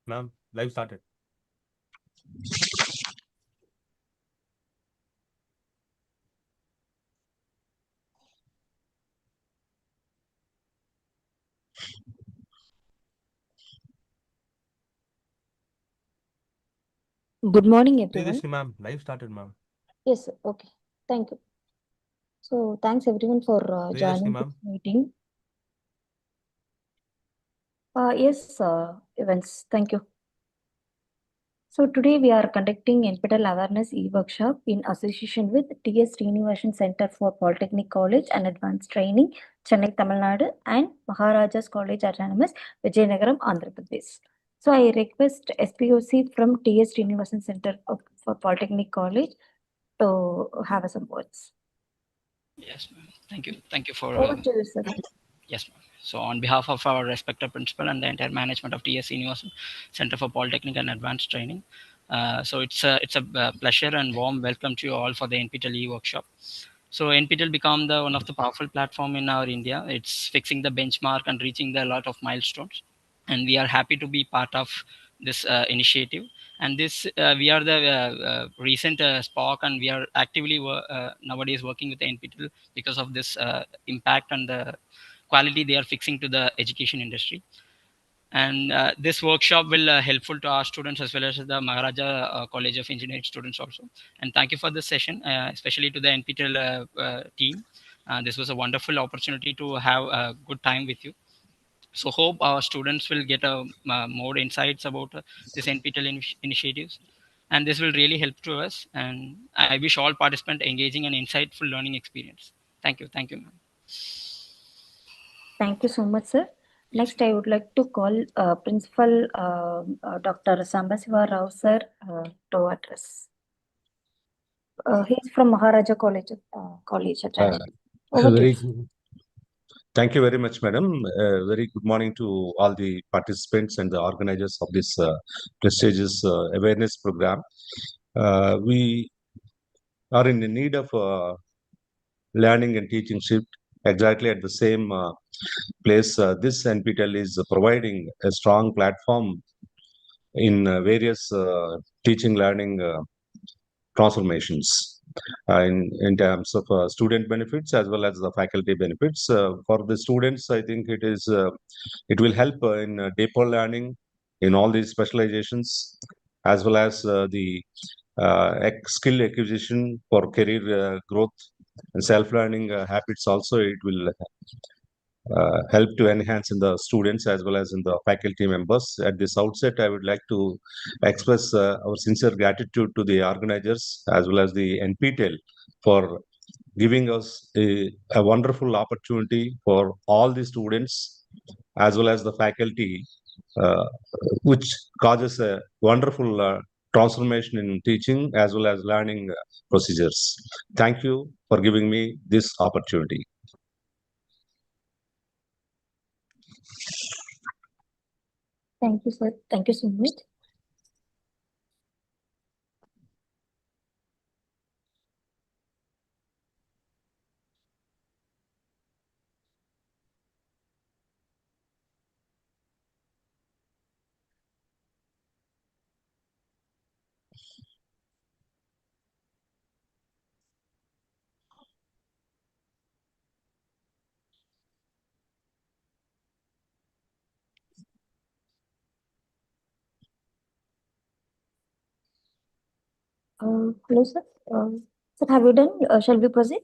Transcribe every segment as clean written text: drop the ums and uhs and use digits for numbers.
Ma'am, live started. Good morning, everyone. Ma'am, live started, ma'am. Yes, sir. Okay. Thank you. So, thanks everyone for joining this meeting. Yes, Evans. Thank you. So, today we are conducting NPTEL Awareness e-workshop in association with TS Srinivasan Center for Polytechnic College and Advanced Training, Chennai, Tamil Nadu, and Maharajas College Autonomous, Vijayanagaram, Andhra Pradesh. So, I request SPOC from TS Srinivasan Center for Polytechnic College to have some words. Yes, ma'am. Thank you. Thank you for. Over to you, sir. Yes, ma'am. So, on behalf of our respected principal and the entire management of TS Universal Center for Polytechnic and Advanced Training, so it's a pleasure and warm welcome to you all for the NPTEL workshop. So, NPTEL become one of the powerful platform in our India. It's fixing the benchmark and reaching a lot of milestones, and we are happy to be part of this initiative. And this we are the recent SPOC, and we are actively nowadays working with the NPTEL because of this impact and the quality they are fixing to the education industry. And this workshop will helpful to our students as well as the Maharaja College of Engineering students also. And thank you for this session, especially to the NPTEL team. This was a wonderful opportunity to have a good time with you. So hope our students will get more insights about this NPTEL initiatives. And this will really help to us. And I wish all participants engaging an insightful learning experience. Thank you. Thank you, ma'am. Thank you so much, sir. Next, I would like to call Principal Dr. Sambasiva Rao, sir, to address. He's from Maharaja College. Thank you very much, madam. Very good morning to all the participants and the organizers of this prestigious awareness program. We are in the need of learning and teaching shift exactly at the same place. This NPTEL is providing a strong platform in various teaching learning transformations in terms of student benefits as well as the faculty benefits. For the students, I think it will help in deeper learning in all these specializations, as well as the skill acquisition for career growth and self-learning habits. Also, it will help to enhance in the students as well as in the faculty members. At this outset, I would like to express our sincere gratitude to the organizers as well as the NPTEL for giving us a wonderful opportunity for all the students as well as the faculty, which causes a wonderful transformation in teaching as well as learning procedures. Thank you for giving me this opportunity. Thank you, sir. Thank you so much. Hello, sir. Sir, have you done? Shall we proceed?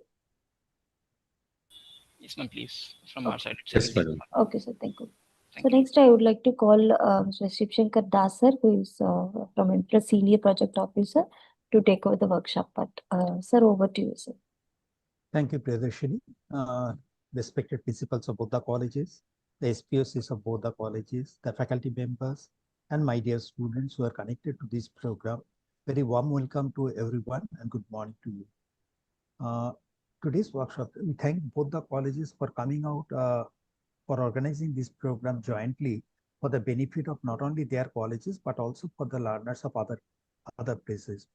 Yes, ma'am, please. From our side. Yes, madam. Okay, sir. Thank you. So next, I would like to call Mr. Shivshankar Das, sir, who is from Impress Senior Project Officer, to take over the workshop. But sir, over to you, sir. Thank you, Priyadarshini. Respected principals of both the colleges, the SPOCs of both the colleges, the faculty members, and my dear students who are connected to this program. Very warm welcome to everyone and good morning to you. Today's workshop, we thank both the colleges for coming out for organizing this program jointly for the benefit of not only their colleges, but also for the learners of other places.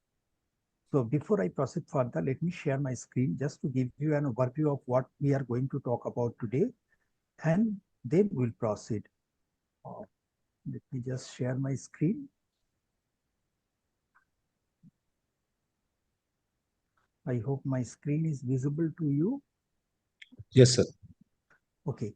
So before I proceed further, let me share my screen just to give you an overview of what we are going to talk about today, and then we'll proceed. Let me just share my screen. I hope my screen is visible to you. Yes, sir. Okay.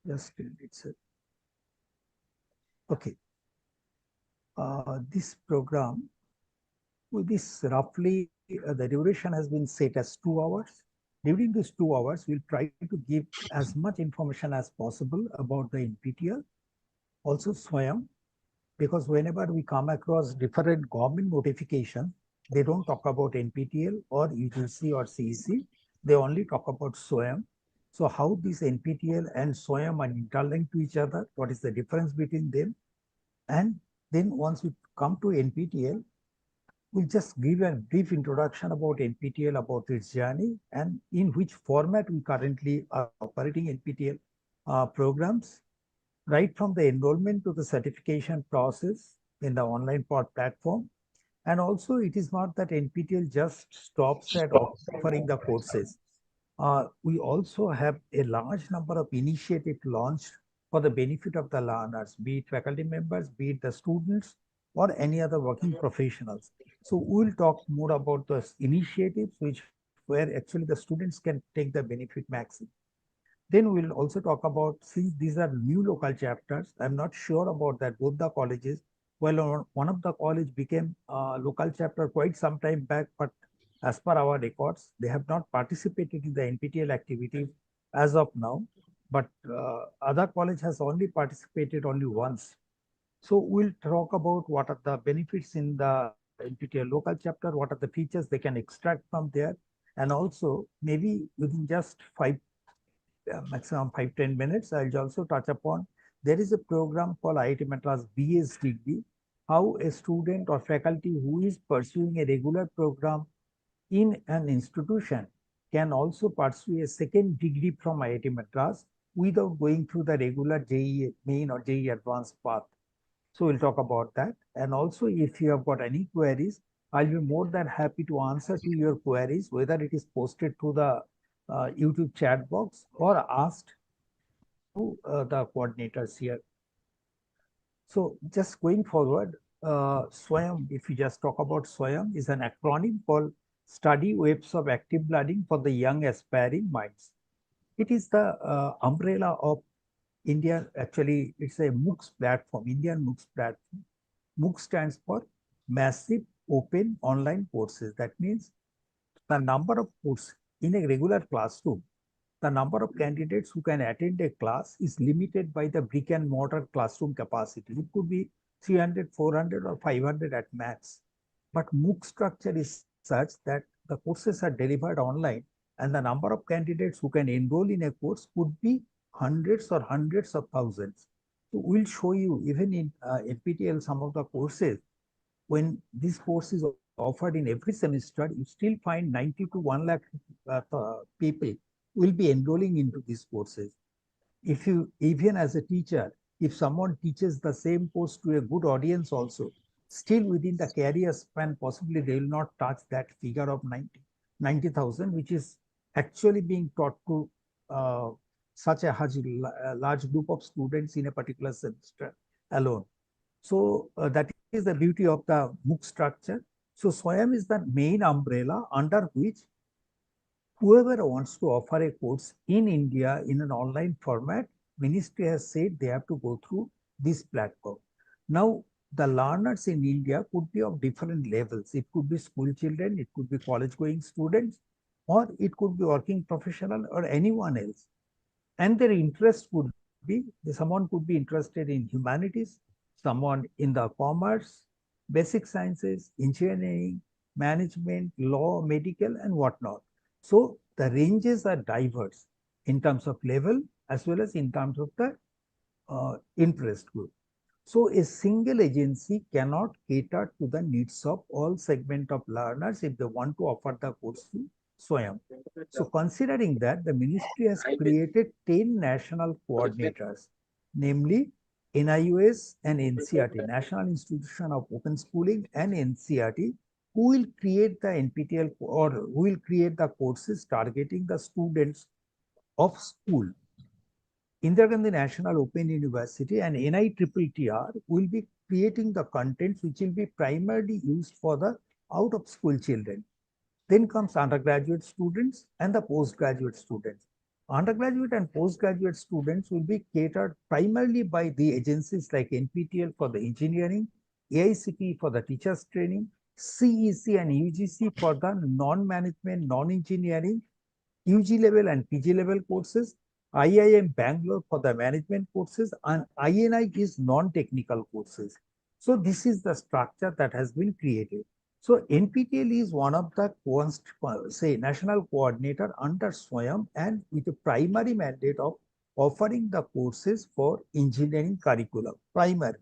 Just a minute, sir. Okay. This program, with this roughly, the duration has been set as 2 hours. During these 2 hours, we'll try to give as much information as possible about the NPTEL, also SWAYAM, because whenever we come across different government notifications, they don't talk about NPTEL or UGC or CEC. They only talk about SWAYAM. So how this NPTEL and SWAYAM are interlinked to each other, what is the difference between them? And then once we come to NPTEL, we'll just give a brief introduction about NPTEL, about its journey, and in which format we currently are operating NPTEL programs, right from the enrollment to the certification process in the online platform. And also, it is not that NPTEL just stops at offering the courses. We also have a large number of initiatives launched for the benefit of the learners, be it faculty members, be it the students, or any other working professionals. So we'll talk more about those initiatives where actually the students can take the benefit maximum. Then we'll also talk about, since these are new local chapters, I'm not sure about that, both the colleges. Well, one of the college became a local chapter quite some time back, but as per our records, they have not participated in the NPTEL activity as of now. But other college has only participated only once. So we'll talk about what are the benefits in the NPTEL local chapter, what are the features they can extract from there, and also maybe within just maximum 5-10 minutes, I'll also touch upon, there is a program called IIT Madras BS degree, how a student or faculty who is pursuing a regular program in an institution can also pursue a second degree from IIT Madras without going through the regular JEE main or JEE advanced path. So we'll talk about that. And also, if you have got any queries, I'll be more than happy to answer to your queries, whether it is posted to the YouTube chat box or asked to the coordinators here. So just going forward, SWAYAM, if you just talk about SWAYAM, is an acronym called Study Waves of Active Learning for the Young Aspiring Minds. It is the umbrella of India. Actually, it's a MOOCs platform, Indian MOOCs platform. MOOC stands for Massive Open Online Courses. That means the number of courses in a regular classroom, the number of candidates who can attend a class is limited by the brick and mortar classroom capacity. It could be 300, 400 or 500 at max. But MOOC structure is such that the courses are delivered online and the number of candidates who can enroll in a course could be hundreds or hundreds of thousands. So we'll show you even in NPTEL some of the courses, when this course is offered in every semester, you still find 90 to 1 lakh people will be enrolling into these courses. If you, even as a teacher, if someone teaches the same course to a good audience also, still within the career span, possibly they will not touch that figure of 90,000, which is actually being taught to such a large group of students in a particular semester alone. So that is the beauty of the MOOC structure. So SWAYAM is the main umbrella under which whoever wants to offer a course in India in an online format, ministry has said they have to go through this platform. Now, the learners in India could be of different levels. It could be school children, it could be college-going students, or it could be working professional or anyone else. And their interest would be, someone could be interested in humanities, someone in the commerce, basic sciences, engineering, management, law, medical, and whatnot. So the ranges are diverse in terms of level as well as in terms of the interest group. So a single agency cannot cater to the needs of all segment of learners if they want to offer the course to SWAYAM. So considering that, the ministry has created 10 national coordinators, namely NIUS and NCERT, National Institution of Open Schooling and NCERT, who will create the NPTEL or who will create the courses targeting the students of school. Indira Gandhi National Open University and NITTR will be creating the contents which will be primarily used for the out-of-school children. Then comes undergraduate students and the postgraduate students. Undergraduate and postgraduate students will be catered primarily by the agencies like NPTEL for the engineering, AICTE for the teachers training, CEC and UGC for the non-management, non-engineering, UG level and PG level courses, IIM Bangalore for the management courses, and INI is non-technical courses. So this is the structure that has been created. So NPTEL is one of the national coordinator under SWAYAM and with a primary mandate of offering the courses for engineering curriculum, primary.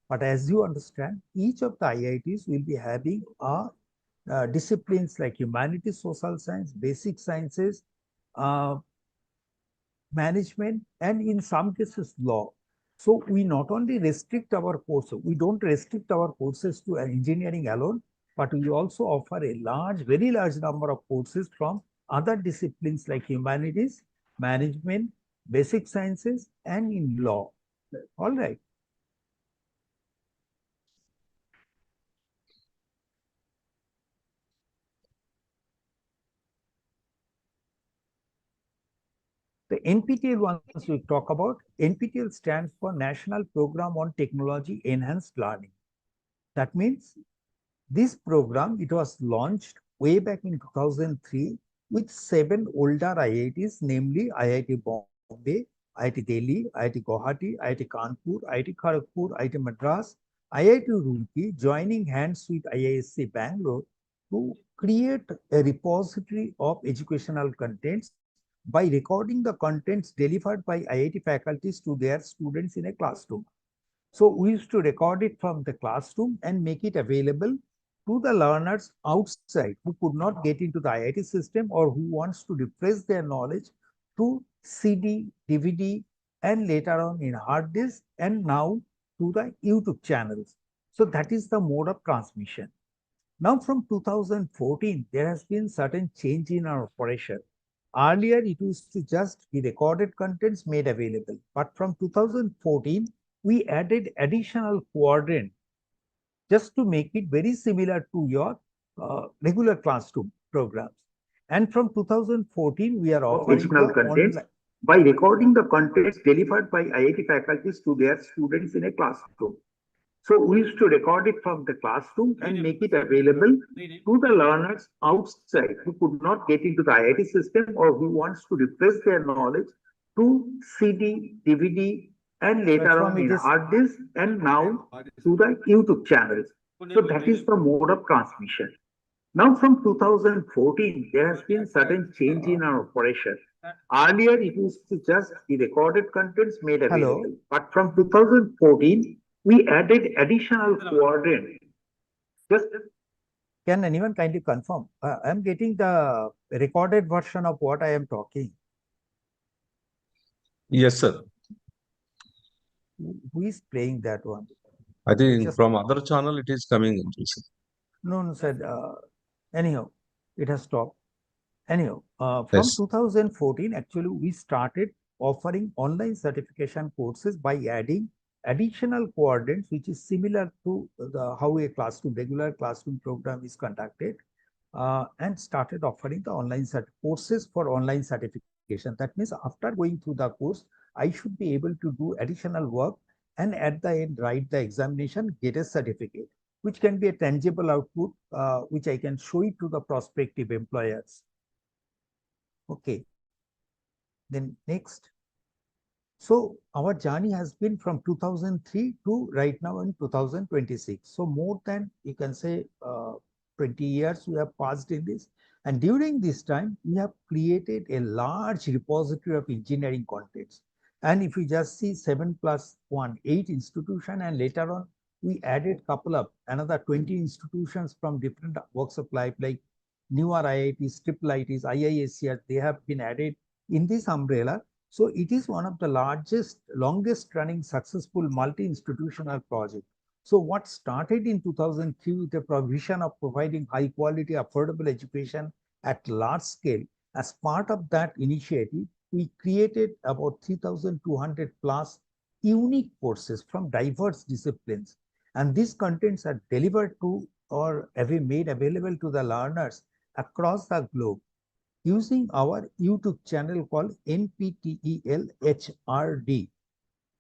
But as you understand, each of the IITs will be having disciplines like humanities, social science, basic sciences, management, and in some cases law. So we not only restrict our courses, we don't restrict our courses to engineering alone, but we also offer a very large number of courses from other disciplines like humanities, management, basic sciences, and in law. All right. The NPTEL, once we talk about, NPTEL stands for National Program on Technology Enhanced Learning. That means this program, it was launched way back in 2003 with 7 older IITs, namely IIT Bombay, IIT Delhi, IIT Guwahati, IIT Kanpur, IIT Kharagpur, IIT Madras, IIT Roorkee, joining hands with IISc Bangalore to create a repository of educational contents by recording the contents delivered by IIT faculties to their students in a classroom. So we used to record it from the classroom and make it available to the learners outside who could not get into the IIT system or who wants to refresh their knowledge through CD, DVD, and later on in hard disk, and now to the YouTube channels. So that is the mode of transmission. Now from 2014, there has been certain change in our operation. Earlier, it used to just be recorded contents made available. But from 2014, we added additional quadrant just to make it very similar to your regular classroom programs. And from 2014, we are offering educational contents by recording the contents delivered by IIT faculties to their students in a classroom. So we used to record it from the classroom and make it available to the learners outside who could not get into the IIT system or who wants to refresh their knowledge through CD, DVD, and later on in hard disk, and now to the YouTube channels. So that is the mode of transmission. Now from 2014, there has been certain change in our operation. Earlier, it used to just be recorded contents made available. But from 2014, we added additional quadrant. Can anyone kindly confirm? I'm getting the recorded version of what I am talking. Yes, sir. Who is playing that one? I think from other channel it is coming. No, sir. Anyhow, it has stopped. Anyhow, from 2014, actually, we started offering online certification courses by adding additional quadrants, which is similar to how a regular classroom program is conducted, and started offering the online courses for online certification. That means after going through the course, I should be able to do additional work and at the end write the examination, get a certificate, which can be a tangible output, which I can show it to the prospective employers. Okay. Then next. So our journey has been from 2003 to right now in 2026. So more than, you can say, 20 years we have passed in this. And during this time, we have created a large repository of engineering contents. And if you just see 7+1, 8 institutions, and later on, we added another 20 institutions from different walks of life, like newer IITs, triple IITs, IISCR, they have been added in this umbrella. So it is one of the longest running successful multi-institutional project. So what started in 2003 with the provision of providing high quality, affordable education at large scale, as part of that initiative, we created about 3,200 plus unique courses from diverse disciplines. And these contents are delivered to or have been made available to the learners across the globe using our YouTube channel called NPTEL HRD.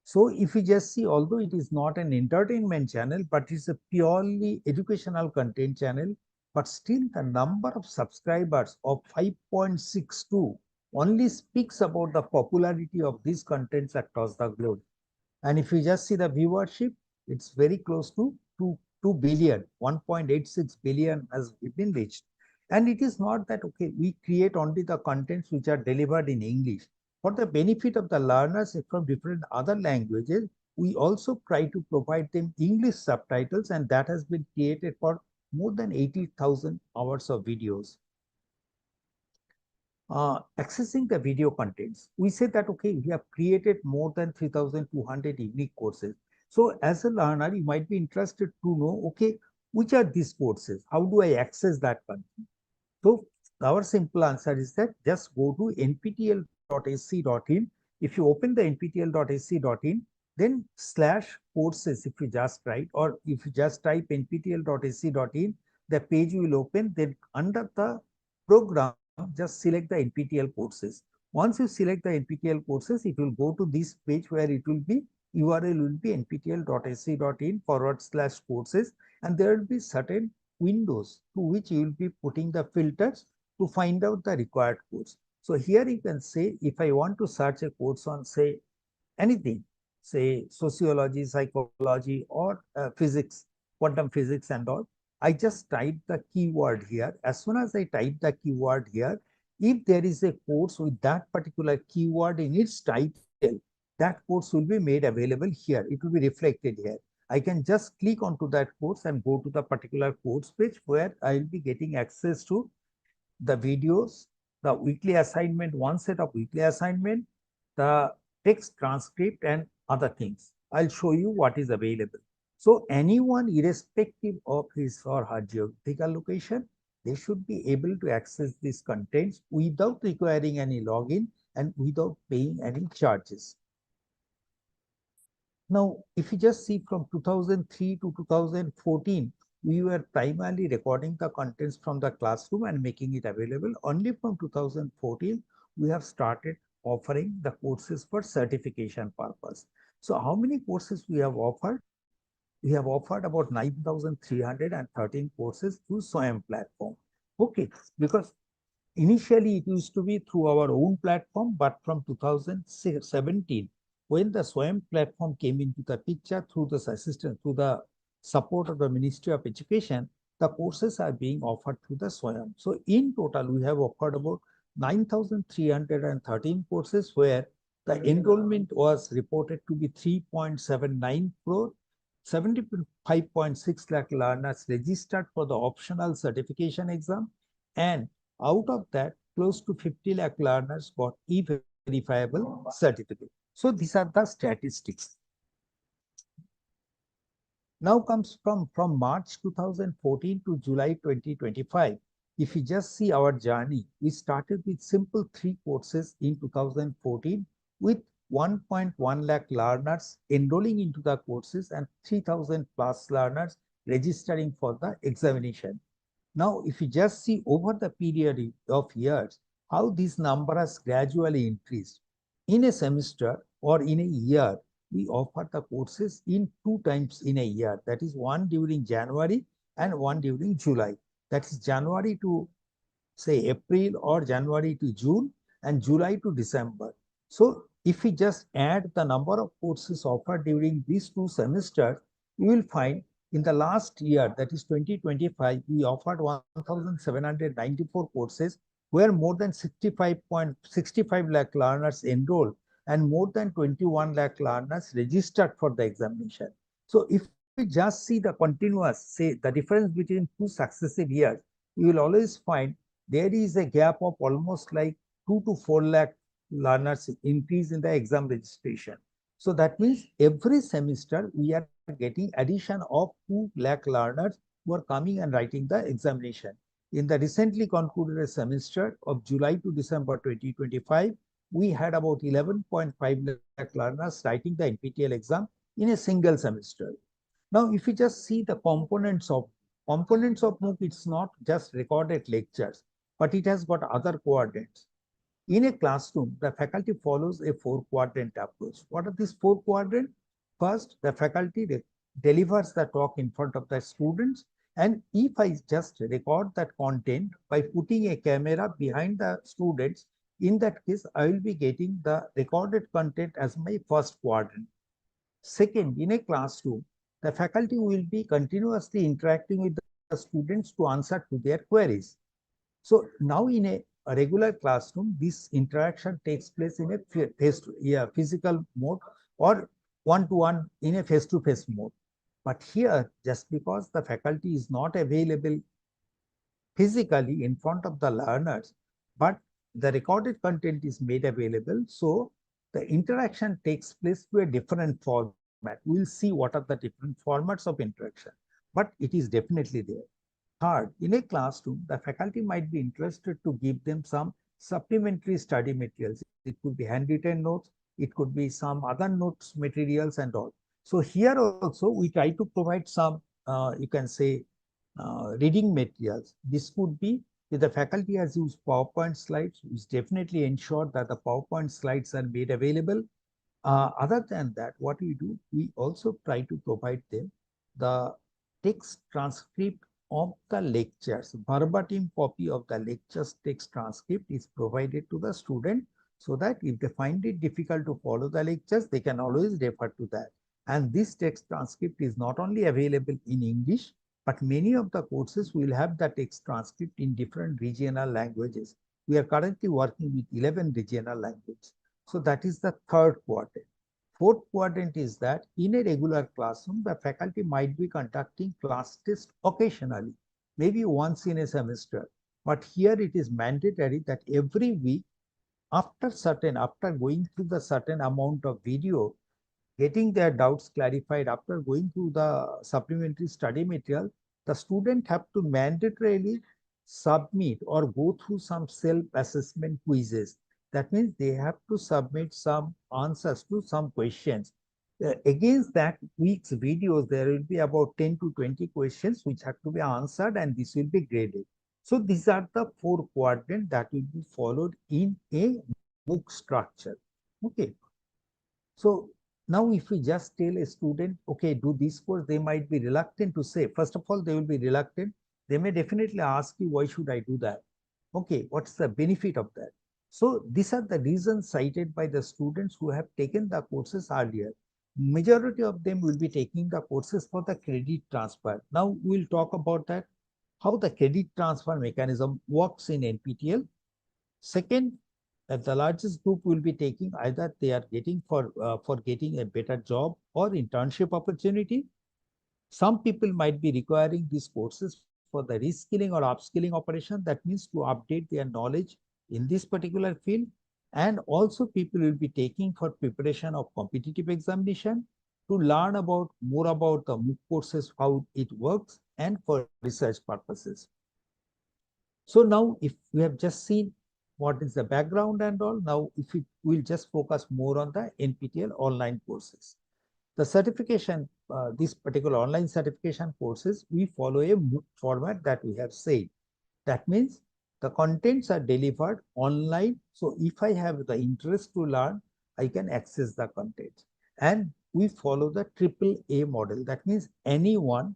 So if you just see, although it is not an entertainment channel, but it's a purely educational content channel, but still the number of subscribers of 5.62 only speaks about the popularity of these contents across the globe. And if you just see the viewership, it's very close to 2 billion, 1.86 billion has been reached. And it is not that, okay, we create only the contents which are delivered in English. For the benefit of the learners from different other languages, we also try to provide them English subtitles, and that has been created for more than 80,000 hours of videos. Accessing the video contents, we said that, okay, we have created more than 3,200 unique courses. So as a learner, you might be interested to know, okay, which are these courses? How do I access that content? So our simple answer is that just go to nptel.ac.in. If you open the nptel.ac.in, then /courses, if you just write, or if you just type nptel.ac.in, the page will open. Then under the program, just select the NPTEL courses. Once you select the NPTEL courses, it will go to this page where it will be, URL will be nptel.ac.in/courses, and there will be certain windows to which you will be putting the filters to find out the required course. So here you can say, if I want to search a course on, say, anything, say sociology, psychology, or physics, quantum physics and all, I just type the keyword here. As soon as I type the keyword here, if there is a course with that particular keyword in its title, that course will be made available here. It will be reflected here. I can just click onto that course and go to the particular course page where I will be getting access to the videos, the weekly assignment, one set of weekly assignment, the text transcript, and other things. I'll show you what is available. So anyone, irrespective of his or her geographical location, they should be able to access these contents without requiring any login and without paying any charges. Now, if you just see from 2003 to 2014, we were primarily recording the contents from the classroom and making it available. Only from 2014, we have started offering the courses for certification purpose. So how many courses we have offered? We have offered about 9,313 courses through SWAYAM platform. Okay, because initially it used to be through our own platform, but from 2017, when the SWAYAM platform came into the picture through the assistance, through the support of the Ministry of Education, the courses are being offered through the SWAYAM. So in total, we have offered about 9,313 courses, where the enrollment was reported to be 3.79 crore. 75.6 lakh learners registered for the optional certification exam, and out of that, close to 50 lakh learners got e-verifiable certificate. So these are the statistics. Now comes from March 2014 to July 2025. If you just see our journey, we started with simple 3 courses in 2014 with 1.1 lakh learners enrolling into the courses and 3,000 plus learners registering for the examination. Now, if you just see over the period of years, how this number has gradually increased. In a semester or in a year, we offer the courses in 2 times in a year. That is, one during January and one during July. That is January to, say, April, or January to June, and July to December. So if we just add the number of courses offered during these 2 semesters, you will find in the last year, that is 2025, we offered 1,794 courses, where more than 65 lakh learners enrolled and more than 21 lakh learners registered for the examination. So if we just see the continuous, say, the difference between 2 successive years, you will always find there is a gap of almost like 2 to 4 lakh learners increase in the exam registration. So that means every semester we are getting addition of 2 lakh learners who are coming and writing the examination. In the recently concluded semester of July to December 2025, we had about 11.5 lakh learners writing the NPTEL exam in a single semester. Now, if you just see the components of MOOC, it's not just recorded lectures, but it has got other quadrants. In a classroom, the faculty follows a 4-quadrant approach. What are these 4 quadrants? First, the faculty delivers the talk in front of the students. And if I just record that content by putting a camera behind the students, in that case, I will be getting the recorded content as my first quadrant. Second, in a classroom, the faculty will be continuously interacting with the students to answer to their queries. So now in a regular classroom, this interaction takes place in a physical mode or one-to-one in a face-to-face mode. But here, just because the faculty is not available physically in front of the learners, but the recorded content is made available, so the interaction takes place to a different format. We'll see what are the different formats of interaction, but it is definitely there. Third, in a classroom, the faculty might be interested to give them some supplementary study materials. It could be handwritten notes, it could be some other notes materials and all. So here also we try to provide some, you can say, reading materials. This could be, if the faculty has used PowerPoint slides, we definitely ensure that the PowerPoint slides are made available. Other than that, what we do, we also try to provide them the text transcript of the lectures. Verbatim copy of the lectures text transcript is provided to the student, so that if they find it difficult to follow the lectures, they can always refer to that. And this text transcript is not only available in English, but many of the courses will have the text transcript in different regional languages. We are currently working with 11 regional languages. So that is the third quadrant. Fourth quadrant is that in a regular classroom, the faculty might be conducting class tests occasionally, maybe once in a semester. But here it is mandatory that every week, after going through the certain amount of video, getting their doubts clarified, after going through the supplementary study material, the student have to mandatorily submit or go through some self-assessment quizzes. That means they have to submit some answers to some questions. Against that week's videos, there will be about 10 to 20 questions which have to be answered, and this will be graded. So these are the 4 quadrants that will be followed in a MOOC structure. Okay. So now if we just tell a student, okay, do this course, they might be reluctant to say. First of all, they will be reluctant. They may definitely ask you, why should I do that? Okay, what's the benefit of that? So these are the reasons cited by the students who have taken the courses earlier. Majority of them will be taking the courses for the credit transfer. Now we'll talk about that, how the credit transfer mechanism works in NPTEL. Second, the largest group will be taking, either they are getting for getting a better job or internship opportunity. Some people might be requiring these courses for the reskilling or upskilling operation. That means to update their knowledge in this particular field. And also people will be taking for preparation of competitive examination, to learn more about the MOOC courses, how it works, and for research purposes. So now if we have just seen what is the background and all, now if we will just focus more on the NPTEL online courses. The certification, this particular online certification courses, we follow a MOOC format that we have said. That means the contents are delivered online. So if I have the interest to learn, I can access the content. And we follow the AAA model. That means anyone,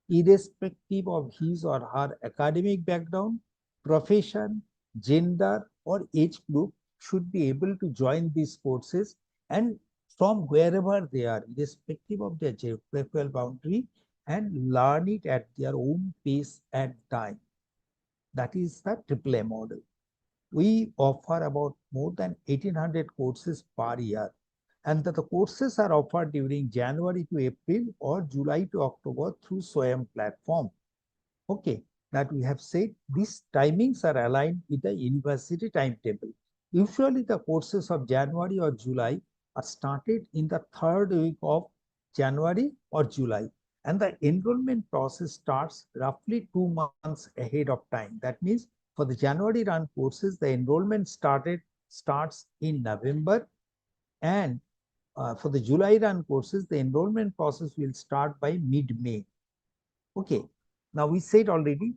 irrespective of his or her academic background, profession, gender, or age group, should be able to join these courses, and from wherever they are, irrespective of their geographical boundary, and learn it at their own pace and time. That is the AAA model. We offer about more than 1800 courses per year, and the courses are offered during January to April or July to October through SWAYAM platform. Okay, that we have said, these timings are aligned with the university timetable. Usually the courses of January or July are started in the 3rd week of January or July. And the enrollment process starts roughly 2 months ahead of time. That means for the January run courses, the enrollment starts in November, and for the July run courses, the enrollment process will start by mid-May. Okay. Now we said already,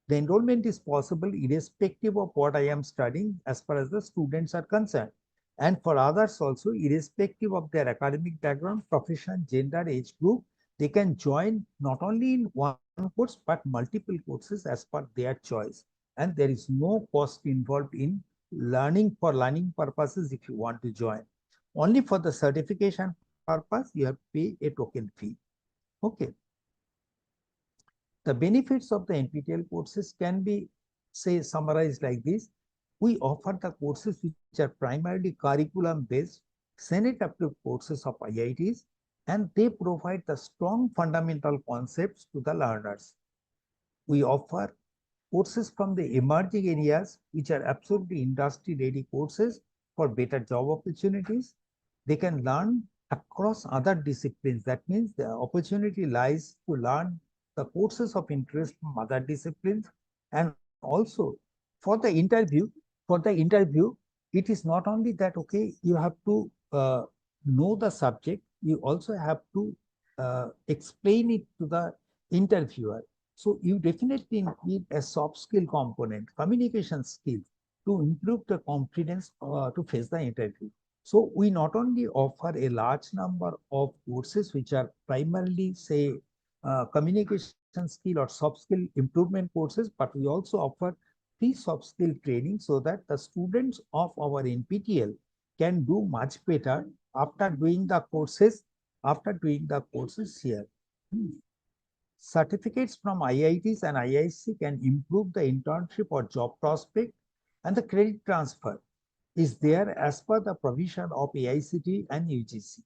the enrollment is possible irrespective of what I am studying as far as the students are concerned. And for others also, irrespective of their academic background, profession, gender, age group, they can join not only in one course, but multiple courses as per their choice. And there is no cost involved in learning for learning purposes if you want to join. Only for the certification purpose, you have to pay a token fee. Okay. The benefits of the NPTEL courses can be, say, summarized like this. We offer the courses which are primarily curriculum-based, Senate-approved courses of IITs, and they provide the strong fundamental concepts to the learners. We offer courses from the emerging areas, which are absolutely industry-ready courses for better job opportunities. They can learn across other disciplines. That means the opportunity lies to learn the courses of interest from other disciplines. And also for the interview, it is not only that, okay, you have to know the subject, you also have to explain it to the interviewer. So you definitely need a soft skill component, communication skills, to improve the confidence to face the interview. So we not only offer a large number of courses which are primarily, say, communication skill or soft skill improvement courses, but we also offer free soft skill training so that the students of our NPTEL can do much better after doing the courses here. Certificates from IITs and IIC can improve the internship or job prospect, and the credit transfer is there as per the provision of AICTE and UGC.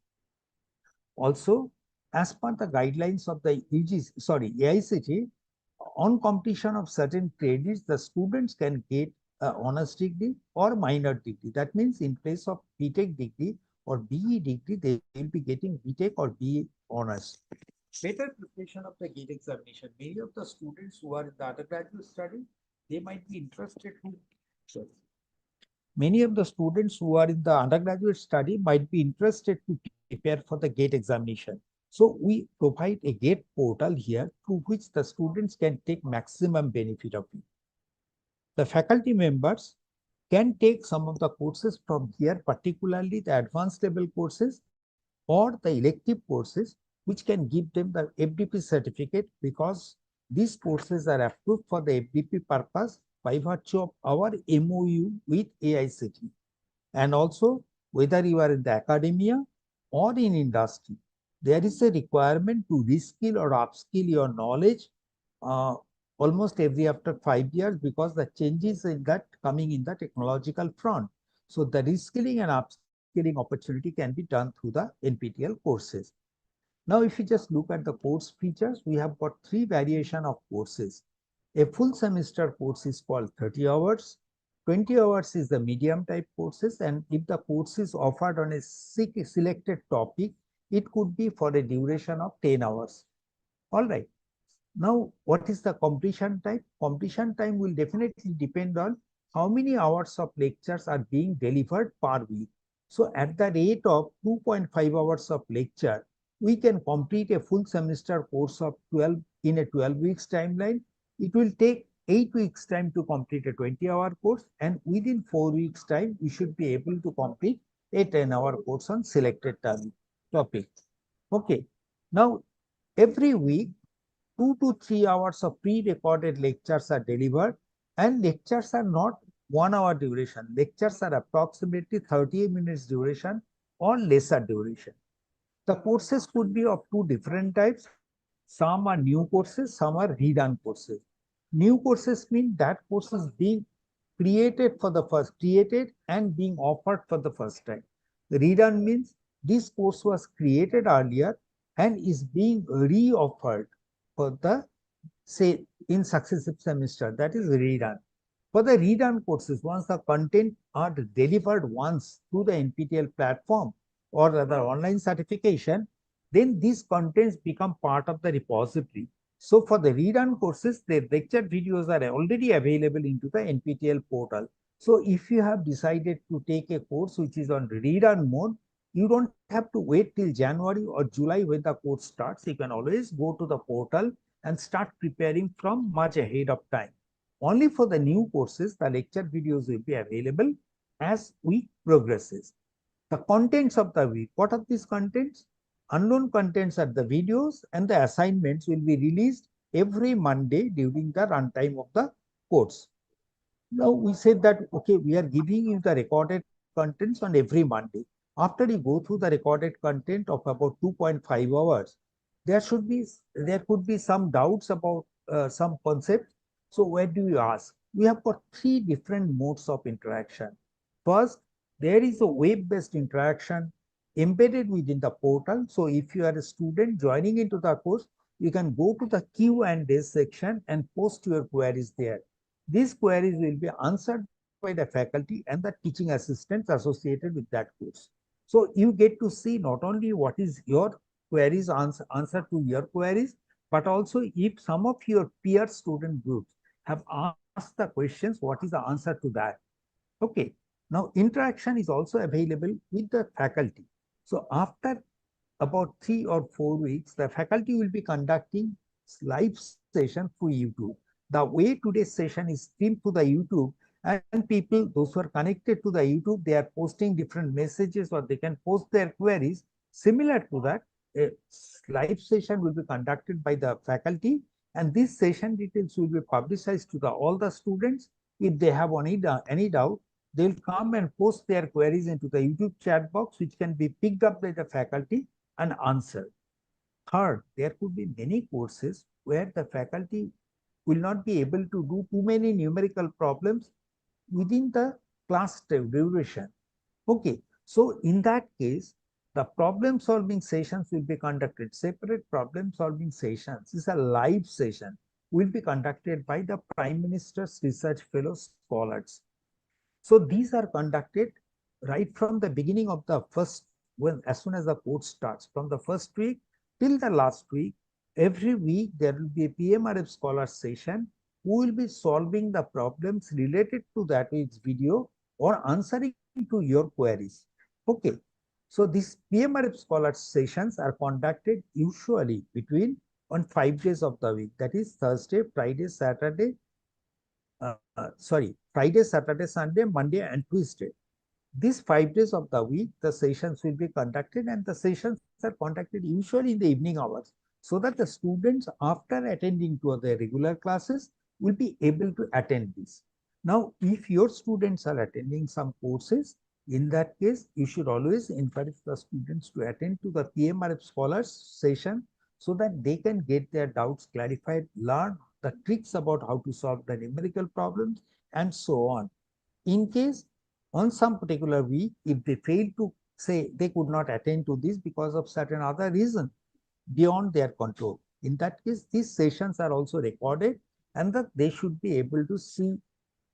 Also, as per the guidelines of the AICTE, on completion of certain credits, the students can get honors degree or minor degree. That means in place of BTech degree or BE degree, they will be getting BTech or BE honors. Better preparation of the GATE examination. Many of the students who are in the undergraduate study, they might be interested to. Many of the students who are in the undergraduate study might be interested to prepare for the GATE examination. So we provide a GATE portal here through which the students can take maximum benefit of it. The faculty members can take some of the courses from here, particularly the advanced level courses or the elective courses, which can give them the FDP certificate, because these courses are approved for the FDP purpose by virtue of our MOU with AICTE. And also, whether you are in the academia or in industry, there is a requirement to reskill or upskill your knowledge almost every after 5 years, because the changes in that coming in the technological front. So the reskilling and upskilling opportunity can be done through the NPTEL courses. Now, if you just look at the course features, we have got 3 variations of courses. A full semester course is called 30 hours. 20 hours is the medium type courses, and if the course is offered on a selected topic, it could be for a duration of 10 hours. All right. Now, what is the completion time? Completion time will definitely depend on how many hours of lectures are being delivered per week. So at the rate of 2.5 hours of lecture, we can complete a full semester course of 12 in a 12 weeks timeline. It will take 8 weeks time to complete a 20-hour course, and within 4 weeks time, we should be able to complete a 10-hour course on selected topic. Okay. Now, every week, 2 to 3 hours of pre-recorded lectures are delivered, and lectures are not 1 hour duration. Lectures are approximately 30 minutes duration or lesser duration. The courses could be of 2 different types. Some are new courses, some are redone courses. New courses mean that course is being created and being offered for the first time. Redone means this course was created earlier and is being re-offered for the, say, in successive semester. That is redone. For the redone courses, once the content are delivered once through the NPTEL platform or rather online certification, then these contents become part of the repository. So for the Redun courses, the lecture videos are already available into the NPTEL portal. So if you have decided to take a course which is on Redun mode, you don't have to wait till January or July when the course starts. You can always go to the portal and start preparing from much ahead of time. Only for the new courses, the lecture videos will be available as week progresses. The contents of the week, what are these contents? Unknown contents are the videos, and the assignments will be released every Monday during the runtime of the course. Now we said that, okay, we are giving you the recorded contents on every Monday. After you go through the recorded content of about 2.5 hours, there could be some doubts about some concepts. So where do you ask? We have got 3 different modes of interaction. First, there is a web-based interaction embedded within the portal. So if you are a student joining into the course, you can go to the Q&A section and post your queries there. These queries will be answered by the faculty and the teaching assistants associated with that course. So you get to see not only what is your queries, answer to your queries, but also if some of your peer student groups have asked the questions, what is the answer to that? Okay. Now interaction is also available with the faculty. So after about 3 or 4 weeks, the faculty will be conducting live session through YouTube. The way today's session is streamed to the YouTube, and people, those who are connected to the YouTube, they are posting different messages or they can post their queries. Similar to that, a live session will be conducted by the faculty, and this session details will be publicized to all the students. If they have any doubt, they'll come and post their queries into the YouTube chat box, which can be picked up by the faculty and answered. Third, there could be many courses where the faculty will not be able to do too many numerical problems within the class duration. Okay, so in that case, the problem solving sessions will be conducted. Separate problem solving sessions. This is a live session, will be conducted by the Prime Minister's Research Fellow scholars. So these are conducted right from the beginning of the first, as soon as the course starts, from the first week till the last week. Every week there will be a PMRF scholar session who will be solving the problems related to that week's video or answering to your queries. Okay, so these PMRF scholar sessions are conducted usually on 5 days of the week, that is Thursday, Friday, Saturday, Friday, Saturday, Sunday, Monday, and Tuesday. These 5 days of the week, the sessions will be conducted, and the sessions are conducted usually in the evening hours, so that the students, after attending to their regular classes, will be able to attend this. Now, if your students are attending some courses, in that case, you should always encourage the students to attend to the PMRF Scholars session so that they can get their doubts clarified, learn the tricks about how to solve the numerical problems, and so on. In case on some particular week, if they fail to say they could not attend to this because of certain other reason beyond their control, in that case, these sessions are also recorded, and that they should be able to see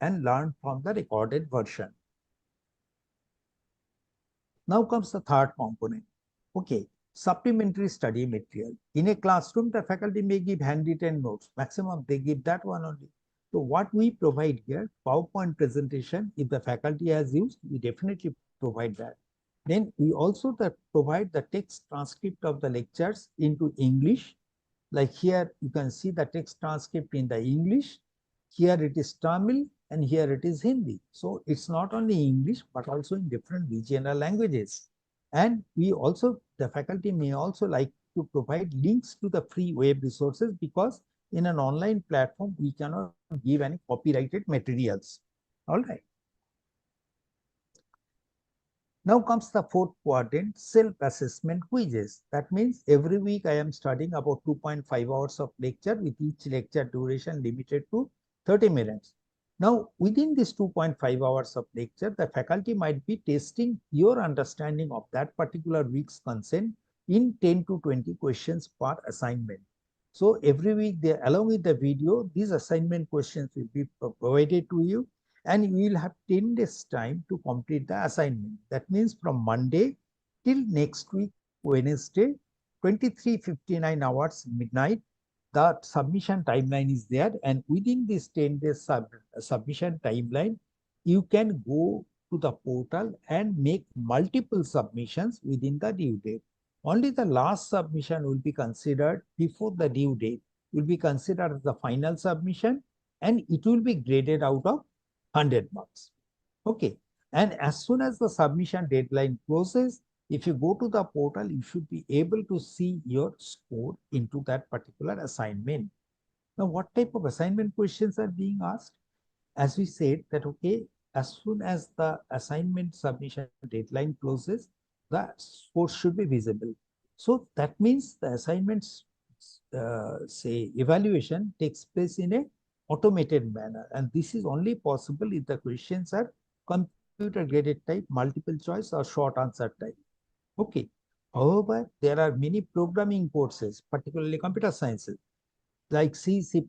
and learn from the recorded version. Now comes the third component. Okay, supplementary study material. In a classroom, the faculty may give handwritten notes. Maximum, they give that one only. So what we provide here, PowerPoint presentation, if the faculty has used, we definitely provide that. Then we also provide the text transcript of the lectures into English. Like here, you can see the text transcript in the English. Here it is Tamil, and here it is Hindi. So it's not only English, but also in different regional languages. And the faculty may also like to provide links to the free web resources, because in an online platform, we cannot give any copyrighted materials. All right. Now comes the fourth quadrant, self-assessment quizzes. That means every week I am studying about 2.5 hours of lecture, with each lecture duration limited to 30 minutes. Now, within this 2.5 hours of lecture, the faculty might be testing your understanding of that particular week's content in 10 to 20 questions per assignment. So every week, along with the video, these assignment questions will be provided to you, and you will have 10 days time to complete the assignment. That means from Monday till next week, Wednesday, 23:59 hours midnight, the submission timeline is there, and within this 10 days submission timeline, you can go to the portal and make multiple submissions within the due date. Only the last submission will be considered before the due date, will be considered as the final submission, and it will be graded out of 100 marks. Okay. And as soon as the submission deadline closes, if you go to the portal, you should be able to see your score into that particular assignment. Now, what type of assignment questions are being asked? As we said that, okay, as soon as the assignment submission deadline closes, the score should be visible. So that means the assignments, say, evaluation takes place in a automated manner. And this is only possible if the questions are computer graded type, multiple choice, or short answer type. Okay. However, there are many programming courses, particularly computer sciences, like C, C++,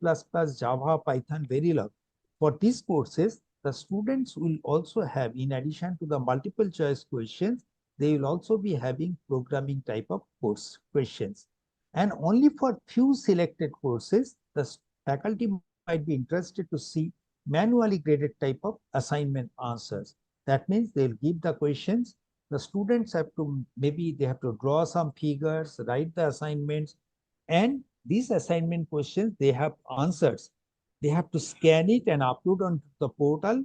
Java, Python, Verilog. For these courses, the students will also have, in addition to the multiple choice questions, they will also be having programming type of course questions. And only for few selected courses, the faculty might be interested to see manually graded type of assignment answers. That means they'll give the questions. The students have to, maybe they have to draw some figures, write the assignments, and these assignment questions, they have answers. They have to scan it and upload on the portal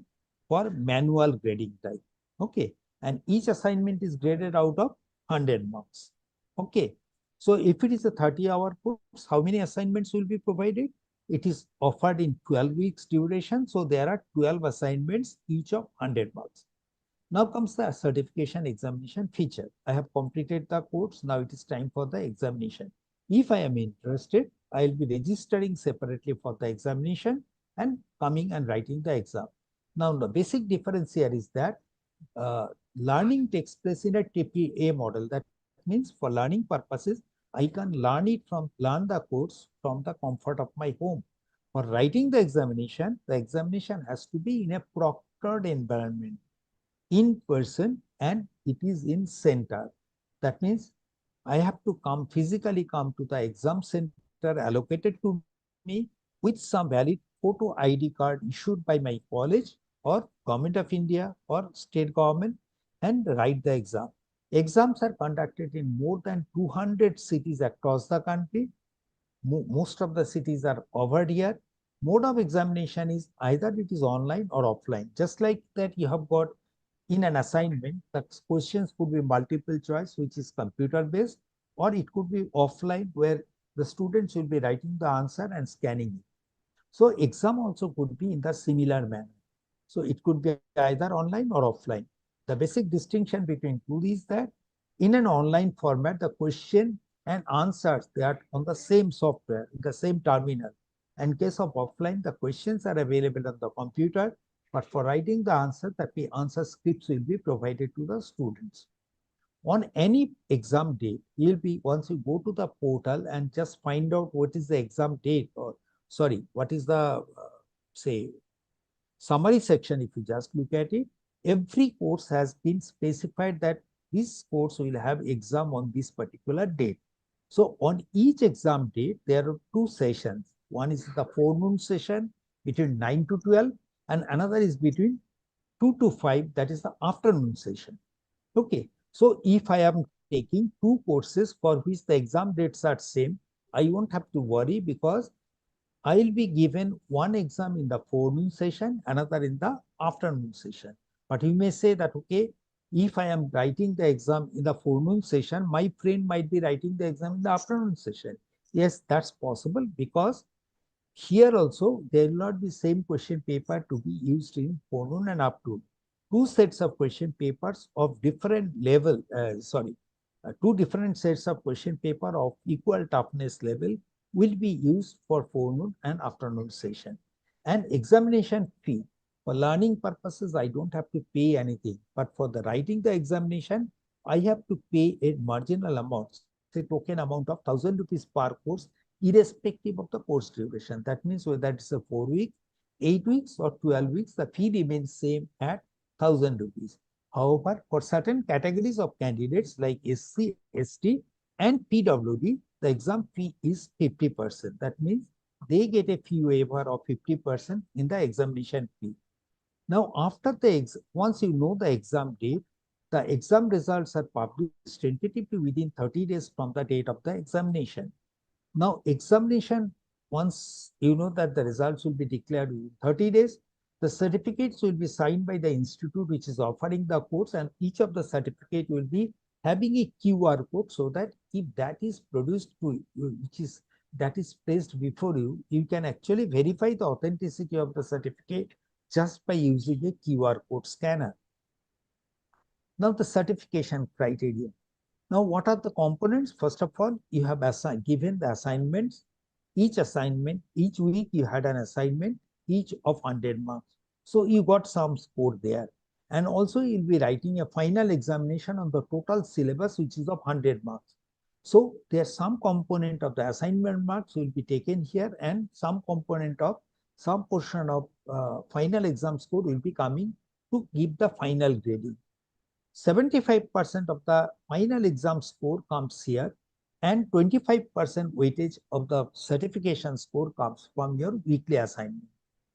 for manual grading type. Okay. And each assignment is graded out of 100 marks. Okay. So if it is a 30-hour course, how many assignments will be provided? It is offered in 12 weeks duration. So there are 12 assignments, each of 100 marks. Now comes the certification examination feature. I have completed the course. Now it is time for the examination. If I am interested, I will be registering separately for the examination and coming and writing the exam. Now, the basic difference here is that learning takes place in a AAA model. That means for learning purposes, I can learn the course from the comfort of my home. For writing the examination has to be in a proctored environment, in person, and it is in center. That means I have to physically come to the exam center allocated to me with some valid photo ID card issued by my college or Government of India or state government, and write the exam. Exams are conducted in more than 200 cities across the country. Most of the cities are over here. Mode of examination is either it is online or offline. Just like that, you have got in an assignment, the questions could be multiple choice, which is computer based, or it could be offline, where the students will be writing the answer and scanning it. So exam also could be in the similar manner. So it could be either online or offline. The basic distinction between two is that in an online format, the question and answers, they are on the same software, in the same terminal. In case of offline, the questions are available on the computer, but for writing the answer, the answer scripts will be provided to the students. On any exam date, you'll be, once you go to the portal and just find out what is the exam date, or sorry, what is the, say, summary section. If you just look at it, every course has been specified that this course will have exam on this particular date. So on each exam date, there are two sessions. One is the forenoon session between 9 to 12, and another is between 2 to 5, that is the afternoon session. Okay. So if I am taking two courses for which the exam dates are same, I won't have to worry, because I will be given one exam in the forenoon session, another in the afternoon session. But you may say that, okay, if I am writing the exam in the forenoon session, my friend might be writing the exam in the afternoon session. Yes, that's possible, because here also there will not be same question paper to be used in forenoon and afternoon. Two sets of question papers of different level, two different sets of question paper of equal toughness level will be used for forenoon and afternoon session. And examination fee, for learning purposes, I don't have to pay anything, but for the writing the examination, I have to pay a marginal amount, say token amount of 1,000 rupees per course, irrespective of the course duration. That means whether it's a 4 weeks, 8 weeks, or 12 weeks, the fee remains same at 1,000 rupees. However, for certain categories of candidates like SC, ST, And PWD, the exam fee is 50%. That means they get a fee waiver of 50% in the examination fee. Now, after once you know the exam date, the exam results are published tentatively within 30 days from the date of the examination. Now, examination, once you know that the results will be declared within 30 days, the certificates will be signed by the institute which is offering the course, and each of the certificate will be having a QR code, so that if that is produced to you, that is placed before you, you can actually verify the authenticity of the certificate just by using a QR code scanner. Now, the certification criteria. Now, what are the components? First of all, you have given the assignments. Each assignment, each week you had an assignment, each of 100 marks. So you got some score there. And also you'll be writing a final examination on the total syllabus, which is of 100 marks. So there's some component of the assignment marks will be taken here, and some component of some portion of final exam score will be coming to give the final grading. 75% of the final exam score comes here, and 25% weightage of the certification score comes from your weekly assignment.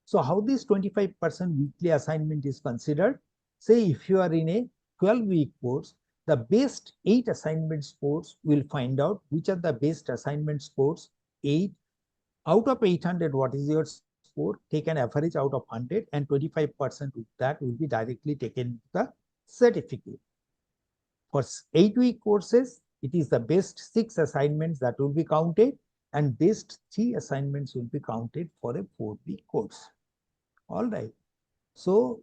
So how this 25% weekly assignment is considered? Say if you are in a 12-week course, the best 8 assignment scores will find out which are the best assignment scores. 8 out of 800, what is your score? Take an average out of 100, and 25% of that will be directly taken to the certificate. For 8-week courses, it is the best 6 assignments that will be counted, and best 3 assignments will be counted for a 4-week course. All right. So,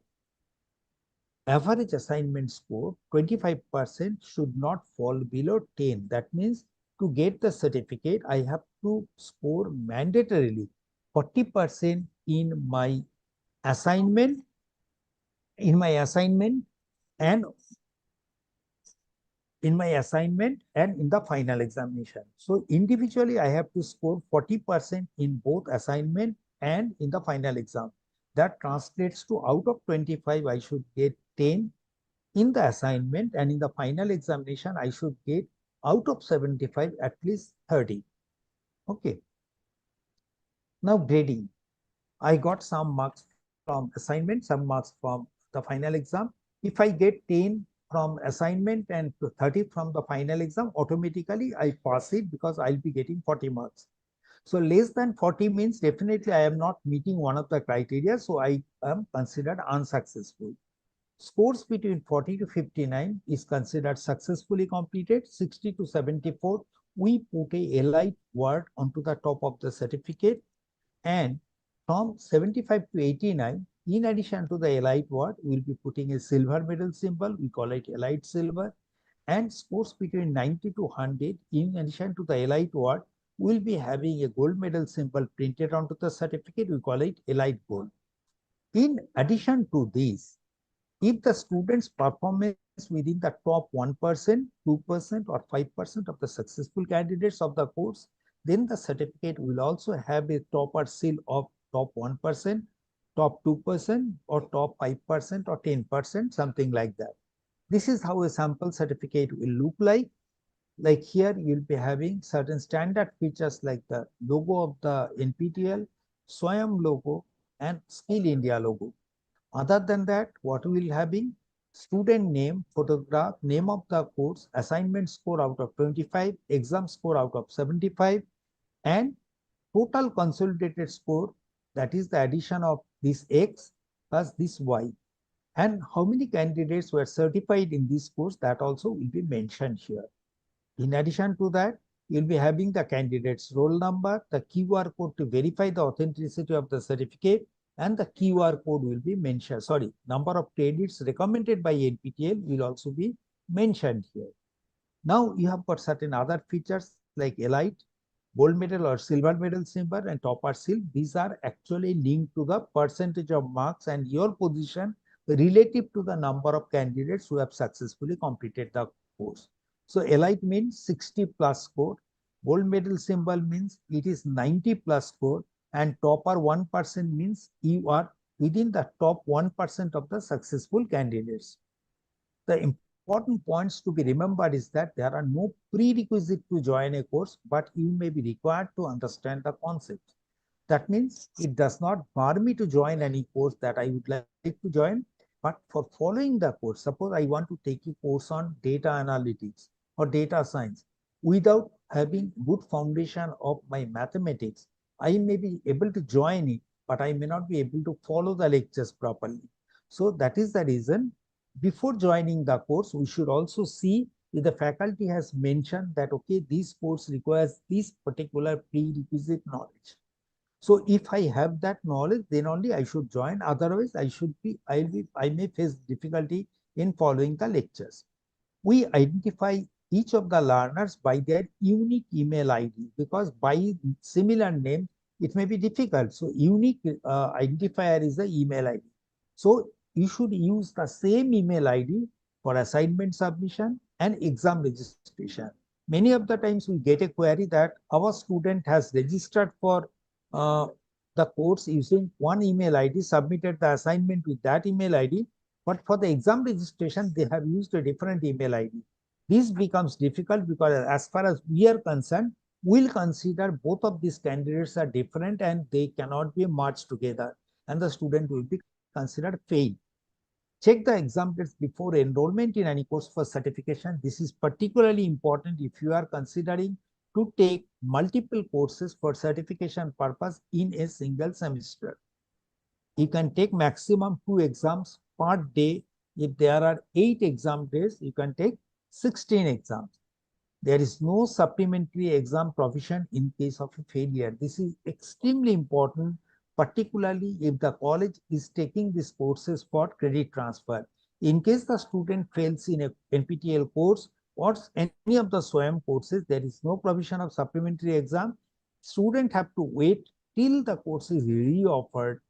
average assignment score, 25% should not fall below 10. That means to get the certificate, I have to score mandatorily 40% in my assignment, and in the final examination. So individually, I have to score 40% in both assignment and in the final exam. That translates to out of 25, I should get 10 in the assignment, and in the final examination, I should get out of 75 at least 30. Okay. Now grading. I got some marks from assignment, some marks from the final exam. If I get 10 from assignment and 30 from the final exam, automatically I pass it because I'll be getting 40 marks. So less than 40 means definitely I am not meeting one of the criteria, so I am considered unsuccessful. Scores between 40 to 59 is considered successfully completed. 60 to 74, we put a elite word onto the top of the certificate, and from 75 to 89, in addition to the elite word, we will be putting a silver medal symbol. We call it elite silver. And scores between 90 to 100, in addition to the elite word, we will be having a gold medal symbol printed onto the certificate. We call it elite gold. In addition to this, if the student's performance within the top 1%, 2%, or 5% of the successful candidates of the course, then the certificate will also have a topper seal of top 1%, top 2%, or top 5%, or 10%, something like that. This is how a sample certificate will look like. Like here, you'll be having certain standard features like the logo of the NPTEL, SWAYAM logo, and Skill India logo. Other than that, what we will having? Student name, photograph, name of the course, assignment score out of 25, exam score out of 75, and total consolidated score, that is the addition of this X plus this Y. And how many candidates were certified in this course, that also will be mentioned here. In addition to that, you'll be having the candidate's roll number, the QR code to verify the authenticity of the certificate, and the QR code will be mentioned. Sorry, number of credits recommended by NPTEL will also be mentioned here. Now you have got certain other features like elite, gold medal or silver medal symbol, and topper seal. These are actually linked to the percentage of marks and your position relative to the number of candidates who have successfully completed the course. So elite means 60 plus score, gold medal symbol means it is 90 plus score, and topper 1% means you are within the top 1% of the successful candidates. The important points to be remembered is that there are no prerequisites to join a course, but you may be required to understand the concept. That means it does not bar me to join any course that I would like to join, but for following the course, suppose I want to take a course on data analytics or data science, without having good foundation of my mathematics, I may be able to join it, but I may not be able to follow the lectures properly. So that is the reason before joining the course, we should also see if the faculty has mentioned that, okay, this course requires this particular prerequisite knowledge. So if I have that knowledge, then only I should join. Otherwise, I may face difficulty in following the lectures. We identify each of the learners by their unique email ID, because by similar name, it may be difficult. So unique identifier is the email ID. So you should use the same email ID for assignment submission and exam registration. Many of the times we get a query that our student has registered for the course using one email ID, submitted the assignment with that email ID, but for the exam registration, they have used a different email ID. This becomes difficult because as far as we are concerned, we'll consider both of these candidates are different and they cannot be merged together, and the student will be considered failed. Check the exam dates before enrollment in any course for certification. This is particularly important if you are considering to take multiple courses for certification purpose in a single semester. You can take maximum 2 exams per day. If there are 8 exam days, you can take 16 exams. There is no supplementary exam provision in case of a failure. This is extremely important, particularly if the college is taking these courses for credit transfer. In case the student fails in a NPTEL course or any of the SWAYAM courses, there is no provision of supplementary exam. Students have to wait till the course is re-offered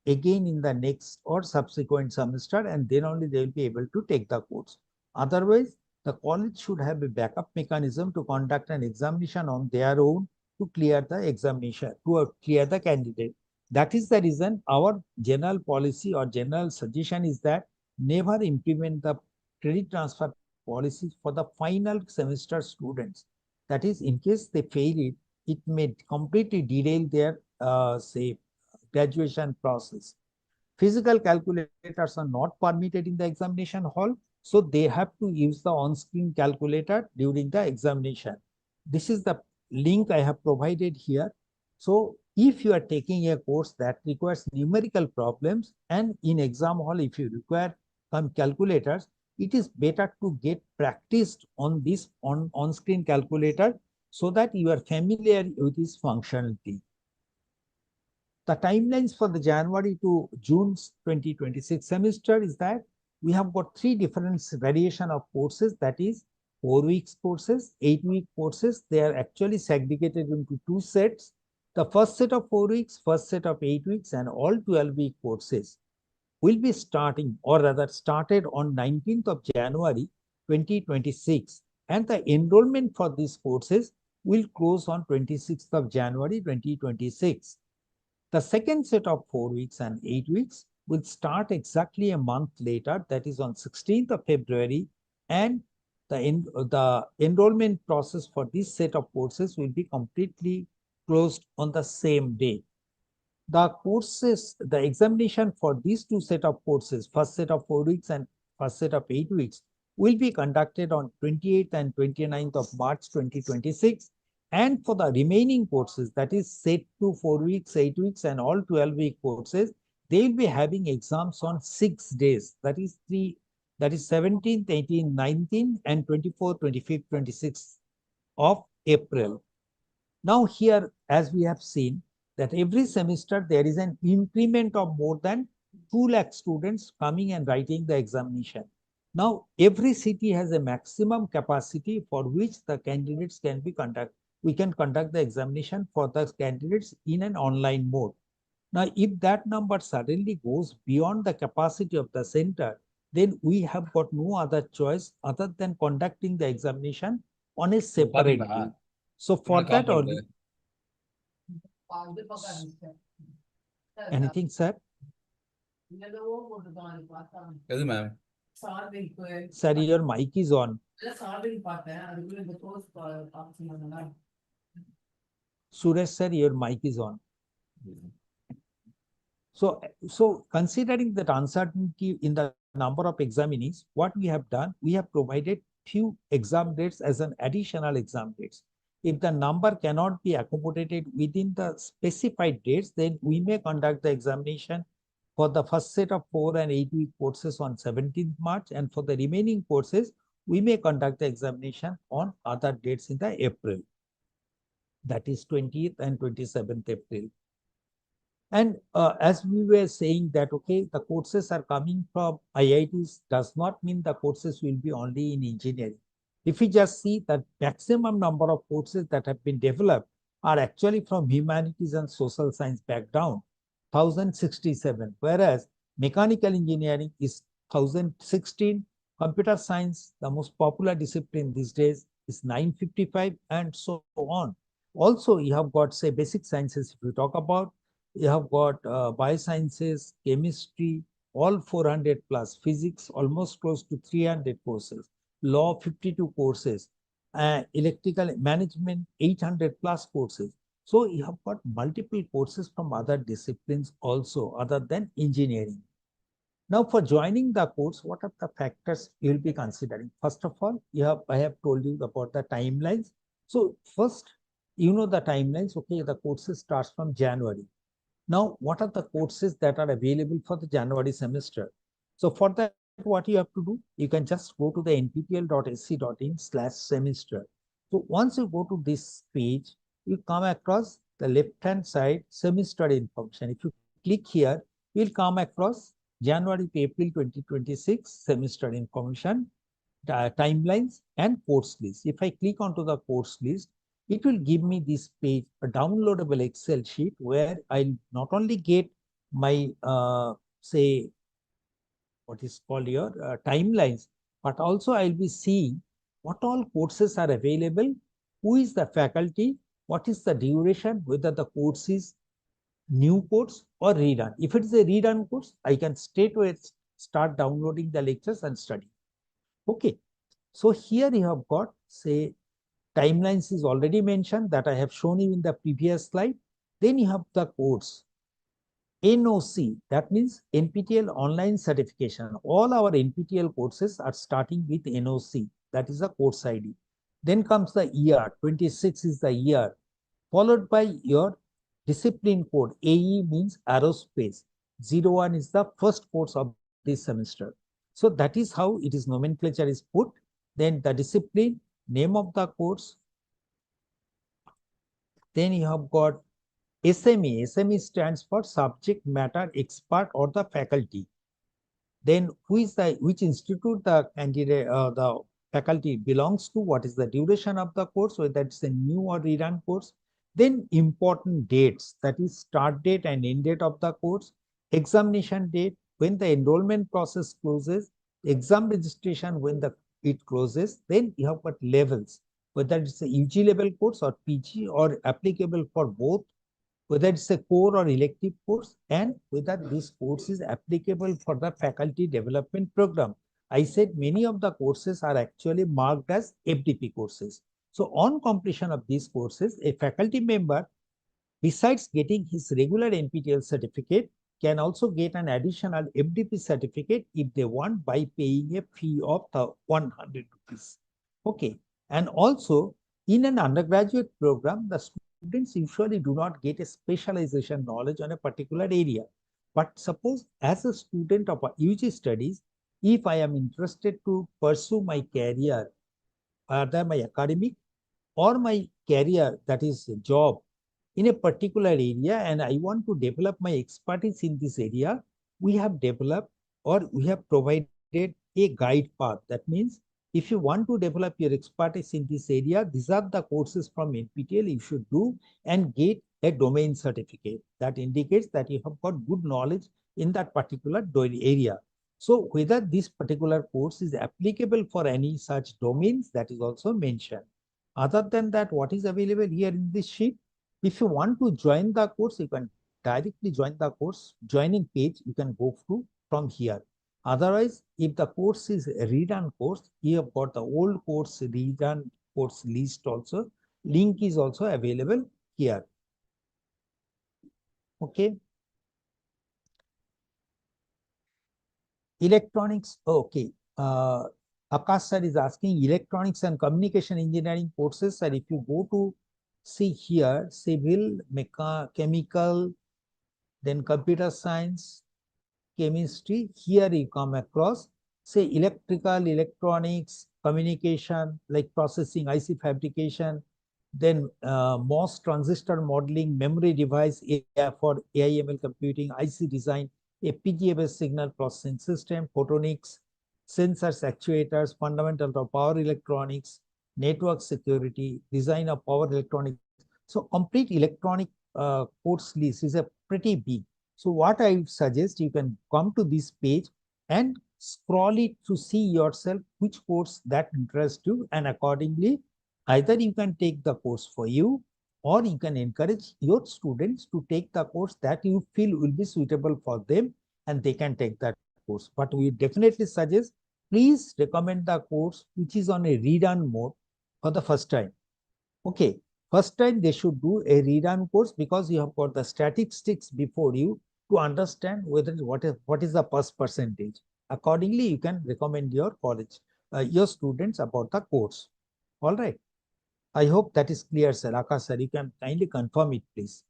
again in the next or subsequent semester, and then only they will be able to take the course. Otherwise, the college should have a backup mechanism to conduct an examination on their own to clear the examination, to clear the candidate. That is the reason our general policy or general suggestion is that never implement the credit transfer policies for the final semester students. That is, in case they fail it, it may completely derail their say graduation process. Physical calculators are not permitted in the examination hall, so they have to use the on-screen calculator during the examination. This is the link I have provided here. So if you are taking a course that requires numerical problems, and in exam hall, if you require some calculators, it is better to get practiced on this on-screen calculator so that you are familiar with its functionality. The timelines for the January to June 2026 semester is that we have got 3 different variation of courses, that is 4 weeks courses, 8-week courses. They are actually segregated into 2 sets. The first set of 4 weeks, first set of 8 weeks, and all 12-week courses will be starting, or rather started on 19th of January 2026. And the enrollment for these courses will close on 26th of January 2026. The second set of 4 weeks and 8 weeks will start exactly a month later, that is on 16th of February, and the enrollment process for this set of courses will be completely closed on the same day. The courses, the examination for these 2 set of courses, first set of 4 weeks and first set of 8 weeks, will be conducted on 28th and 29th of March 2026. And for the remaining courses, that is set to 4 weeks, 8 weeks, and all 12-week courses, they will be having exams on 6 days. That is 17th, 18th, 19th, and 24th, 25th, 26th of April. Now here, as we have seen, that every semester there is an increment of more than 2 lakh students coming and writing the examination. Now, every city has a maximum capacity for which the candidates can be conducted. We can conduct the examination for the candidates in an online mode. Now, if that number suddenly goes beyond the capacity of the center, then we have got no other choice other than conducting the examination on a separate day. So for that only, anything, sir? Yes, ma'am. Sir, your mic is on. Suresh, sir, your mic is on. So considering that uncertainty in the number of examinees, what we have done, we have provided few exam dates as an additional exam dates. If the number cannot be accommodated within the specified dates, then we may conduct the examination for the first set of 4 and 8-week courses on 17th March, and for the remaining courses, we may conduct the examination on other dates in the April. That is 20th and 27th April. And as we were saying that, okay, the courses are coming from IITs does not mean the courses will be only in engineering. If we just see that maximum number of courses that have been developed are actually from humanities and social science background, 1067, whereas mechanical engineering is 1016, computer science, the most popular discipline these days, is 955, and so on. Also, you have got, say, basic sciences, if we talk about, you have got biosciences, chemistry, all 400 plus, physics, almost close to 300 courses, law, 52 courses, electrical management, 800 plus courses. So you have got multiple courses from other disciplines also, other than engineering. Now, for joining the course, what are the factors you will be considering? First of all, I have told you about the timelines. So first, you know the timelines. Okay, the courses starts from January. Now, what are the courses that are available for the January semester? So for that, what you have to do, you can just go to the nptel.ac.in/semester. So once you go to this page, you come across the left-hand side semester information. If you click here, you'll come across January to April 2026 semester information, timelines, and course list. If I click onto the course list, it will give me this page, a downloadable Excel sheet, where I'll not only get my, say, what is called your timelines, but also I'll be seeing what all courses are available, who is the faculty, what is the duration, whether the course is new course or redone. If it is a redone course, I can straightaway start downloading the lectures and study. Okay, so here you have got, say, timelines is already mentioned that I have shown you in the previous slide. Then you have the course. NOC, that means NPTEL Online Certification. All our NPTEL courses are starting with NOC, that is the course ID. Then comes the year, 26 is the year, followed by your discipline code. AE means aerospace. 01 is the first course of this semester. So that is how it is nomenclature is put. Then the discipline, name of the course. Then you have got SME. SME stands for subject matter expert or the faculty. Then which institute the candidate, the faculty belongs to, what is the duration of the course, whether it's a new or redone course. Then important dates, that is start date and end date of the course, examination date, when the enrollment process closes, exam registration when it closes. Then you have got levels, whether it's a UG level course or PG or applicable for both, whether it's a core or elective course, and whether this course is applicable for the faculty development program. I said many of the courses are actually marked as FDP courses. So on completion of these courses, a faculty member, besides getting his regular NPTEL certificate, can also get an additional FDP certificate if they want, by paying a fee of 100 rupees. Okay. And also, in an undergraduate program, the students usually do not get a specialization knowledge on a particular area. But suppose as a student of UG studies, if I am interested to pursue my career, either my academic or my career, that is a job, in a particular area, and I want to develop my expertise in this area, we have developed or we have provided a guide path. That means if you want to develop your expertise in this area, these are the courses from NPTEL you should do and get a domain certificate that indicates that you have got good knowledge in that particular area. So whether this particular course is applicable for any such domains, that is also mentioned. Other than that, what is available here in this sheet? If you want to join the course, you can directly join the course. Joining page, you can go through from here. Otherwise, if the course is a redone course, you have got the old course redone course list also. Link is also available here. Okay. Electronics, okay. Akash sir is asking electronics and communication engineering courses. And if you go to see here, civil, chemical, then computer science, chemistry, here you come across, say electrical, electronics, communication, like processing, IC fabrication, then MOS transistor modeling, memory device for AIML computing, IC design, FPGA-based signal processing system, photonics, sensors, actuators, fundamentals of power electronics, network security, design of power electronics. So complete electronic course list is a pretty big. So what I suggest, you can come to this page and scroll it to see yourself which course that interests you, and accordingly, either you can take the course for you, or you can encourage your students to take the course that you feel will be suitable for them, and they can take that course. But we definitely suggest, please recommend the course which is on a redone mode for the first time. Okay, first time they should do a redone course, because you have got the statistics before you to understand whether what is the pass percentage. Accordingly, you can recommend your college, your students about the course. All right. I hope that is clear, sir. Akash sir, you can kindly confirm it, please.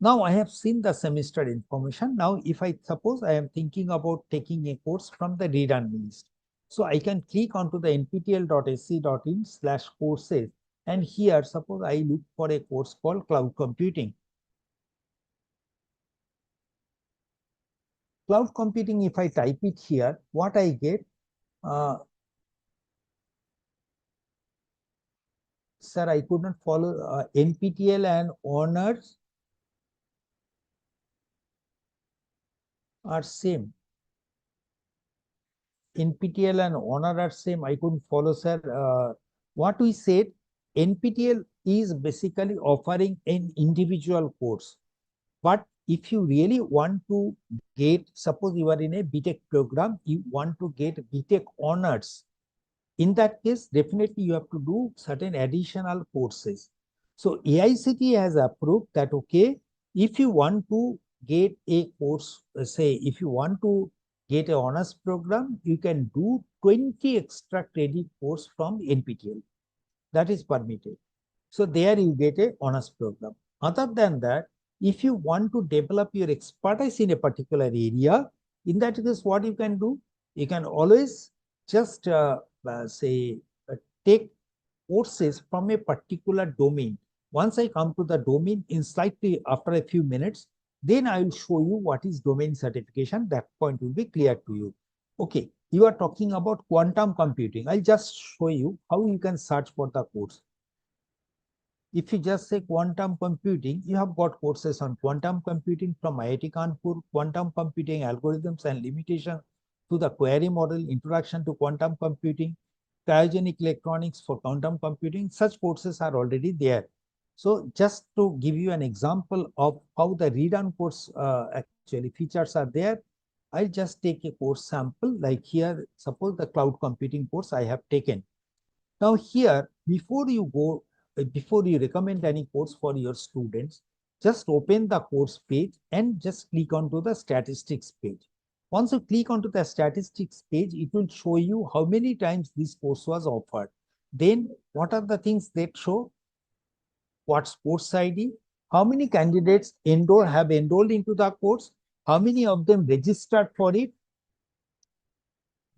Now I have seen the semester information. Now, if I suppose I am thinking about taking a course from the redone list, so I can click onto the nptel.ac.in/courses, and here suppose I look for a course called cloud computing. Cloud computing, if I type it here, what I get, sir, I could not follow NPTEL and honors are same. NPTEL and honor are same. I couldn't follow, sir. What we said, NPTEL is basically offering an individual course. But if you really want to get, suppose you are in a BTech program, you want to get BTech honors. In that case, definitely you have to do certain additional courses. So AICTE has approved that, okay, if you want to get a course, say, if you want to get an honors program, you can do 20 extra credit course from NPTEL. That is permitted. So there you get a honors program. Other than that, if you want to develop your expertise in a particular area, in that case, what you can do, you can always just take courses from a particular domain. Once I come to the domain in slightly after a few minutes, then I will show you what is domain certification. That point will be clear to you. Okay, you are talking about quantum computing. I'll just show you how you can search for the course. If you just say quantum computing, you have got courses on quantum computing from IIT Kanpur, quantum computing algorithms and limitations to the query model, introduction to quantum computing, cryogenic electronics for quantum computing. Such courses are already there. So just to give you an example of how the redone course actually features are there, I'll just take a course sample, like here, suppose the cloud computing course I have taken. Now here, before you recommend any course for your students, just open the course page and just click onto the statistics page. Once you click onto the statistics page, it will show you how many times this course was offered. Then what are the things that show? What course ID? How many candidates have enrolled into the course? How many of them registered for it?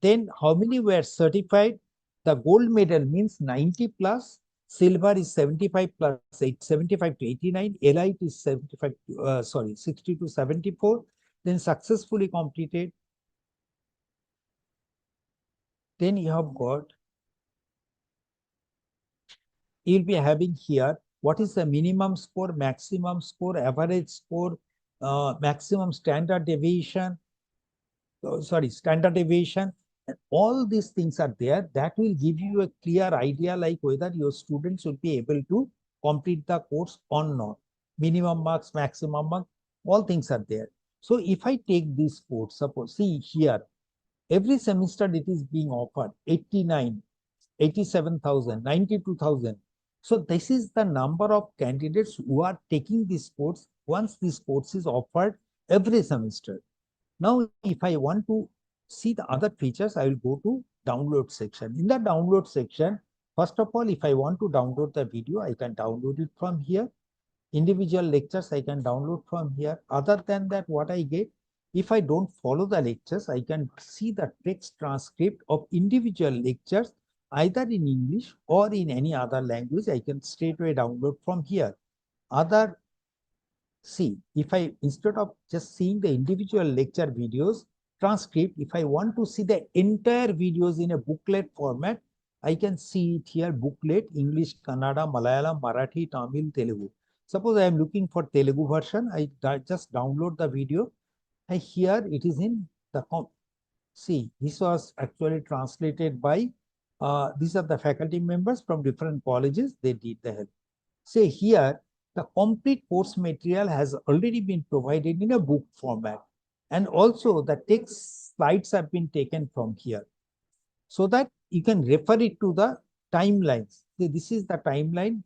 Then how many were certified? The gold medal means 90 plus, silver is 75 plus 75 to 89, elite is 75, 60 to 74, then successfully completed. Then you have got, you'll be having here, what is the minimum score, maximum score, average score, maximum standard deviation, standard deviation. And all these things are there. That will give you a clear idea like whether your students will be able to complete the course or not. Minimum marks, maximum marks, all things are there. So if I take this course, suppose, see here, every semester it is being offered 89, 87,000, 92,000. So this is the number of candidates who are taking this course once this course is offered every semester. Now, if I want to see the other features, I will go to download section. In the download section, first of all, if I want to download the video, I can download it from here. Individual lectures I can download from here. Other than that, what I get, if I don't follow the lectures, I can see the text transcript of individual lectures either in English or in any other language. I can straightway download from here. See, if I, instead of just seeing the individual lecture videos transcript, if I want to see the entire videos in a booklet format, I can see it here, booklet, English, Kannada, Malayalam, Marathi, Tamil, Telugu. Suppose I am looking for Telugu version, I just download the video. And here it is in the see, this was actually translated by, these are the faculty members from different colleges, they did the help. Say here, the complete course material has already been provided in a book format. And also the text slides have been taken from here, so that you can refer it to the timelines. See, this is the timeline,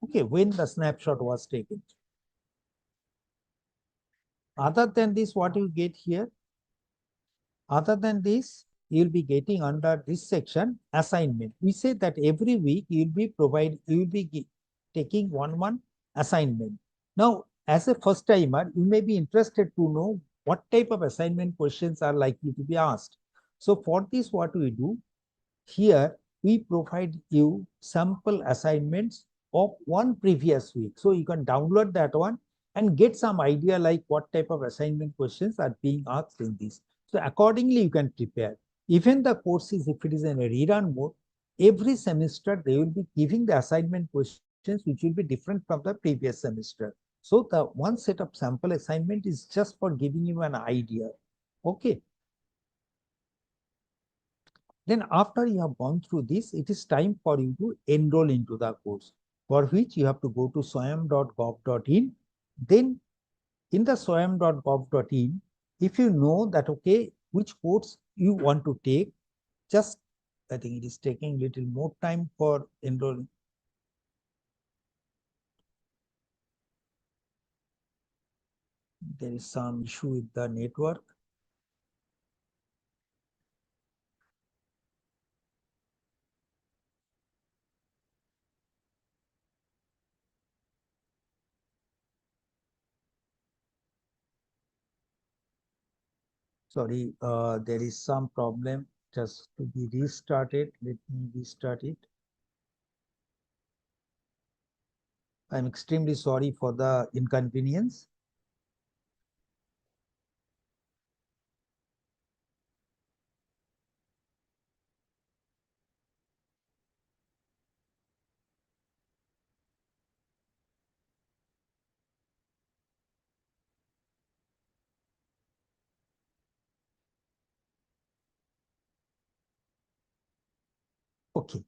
okay, when the snapshot was taken. Other than this, what you get here? Other than this, you'll be getting under this section assignment. We say that every week you'll be taking one assignment. Now, as a first timer, you may be interested to know what type of assignment questions are likely to be asked. So for this, what we do here, we provide you sample assignments of one previous week. So you can download that one and get some idea like what type of assignment questions are being asked in this. So accordingly, you can prepare. Even the courses, if it is in a rerun mode, every semester they will be giving the assignment questions which will be different from the previous semester. So the one set of sample assignment is just for giving you an idea. Okay. Then after you have gone through this, it is time for you to enroll into the course, for which you have to go to swayam.gov.in. Then in the swayam.gov.in, if you know that, okay, which course you want to take, just, I think it is taking little more time for enrolling. There is some issue with the network. Sorry, there is some problem. Just to be restarted. Let me restart it. I'm extremely sorry for the inconvenience. Okay,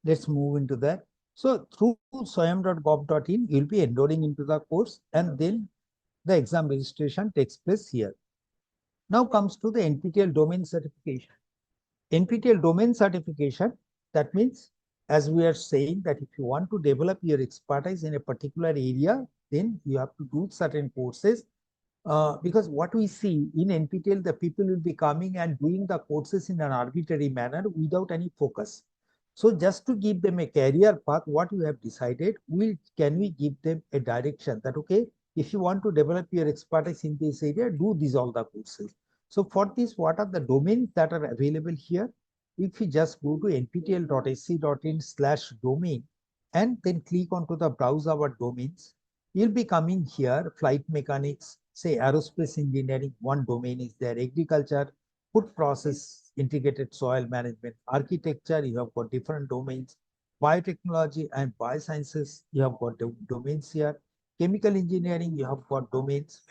let's move into that. So through swayam.gov.in, you'll be enrolling into the course, and then the exam registration takes place here. Now comes to the NPTEL domain certification. NPTEL domain certification, that means, as we are saying, that if you want to develop your expertise in a particular area, then you have to do certain courses. Because what we see in NPTEL, the people will be coming and doing the courses in an arbitrary manner without any focus. So just to give them a career path, what we have decided, can we give them a direction that, okay, if you want to develop your expertise in this area, do these all the courses. So for this, what are the domains that are available here? If you just go to nptel.ac.in/domain and then click onto the browse our domains, you'll be coming here, flight mechanics, say aerospace engineering, one domain is there, agriculture, food process, integrated soil management, architecture, you have got different domains, biotechnology and biosciences, you have got domains here, chemical engineering, you have got domains,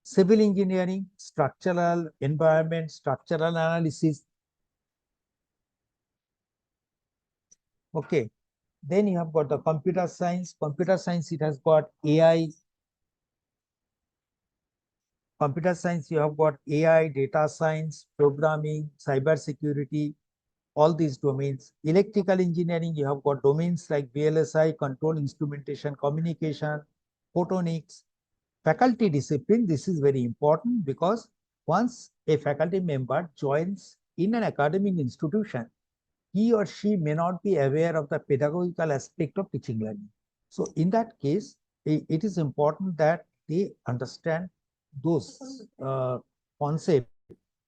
civil engineering, structural environment, structural analysis. Okay. Then you have got the computer science. Computer science, it has got AI, computer science, you have got AI, data science, programming, cyber security, all these domains. Electrical engineering, you have got domains like VLSI, control instrumentation, communication, photonics. Faculty discipline, this is very important because once a faculty member joins in an academic institution, he or she may not be aware of the pedagogical aspect of teaching learning. So in that case, it is important that they understand those concepts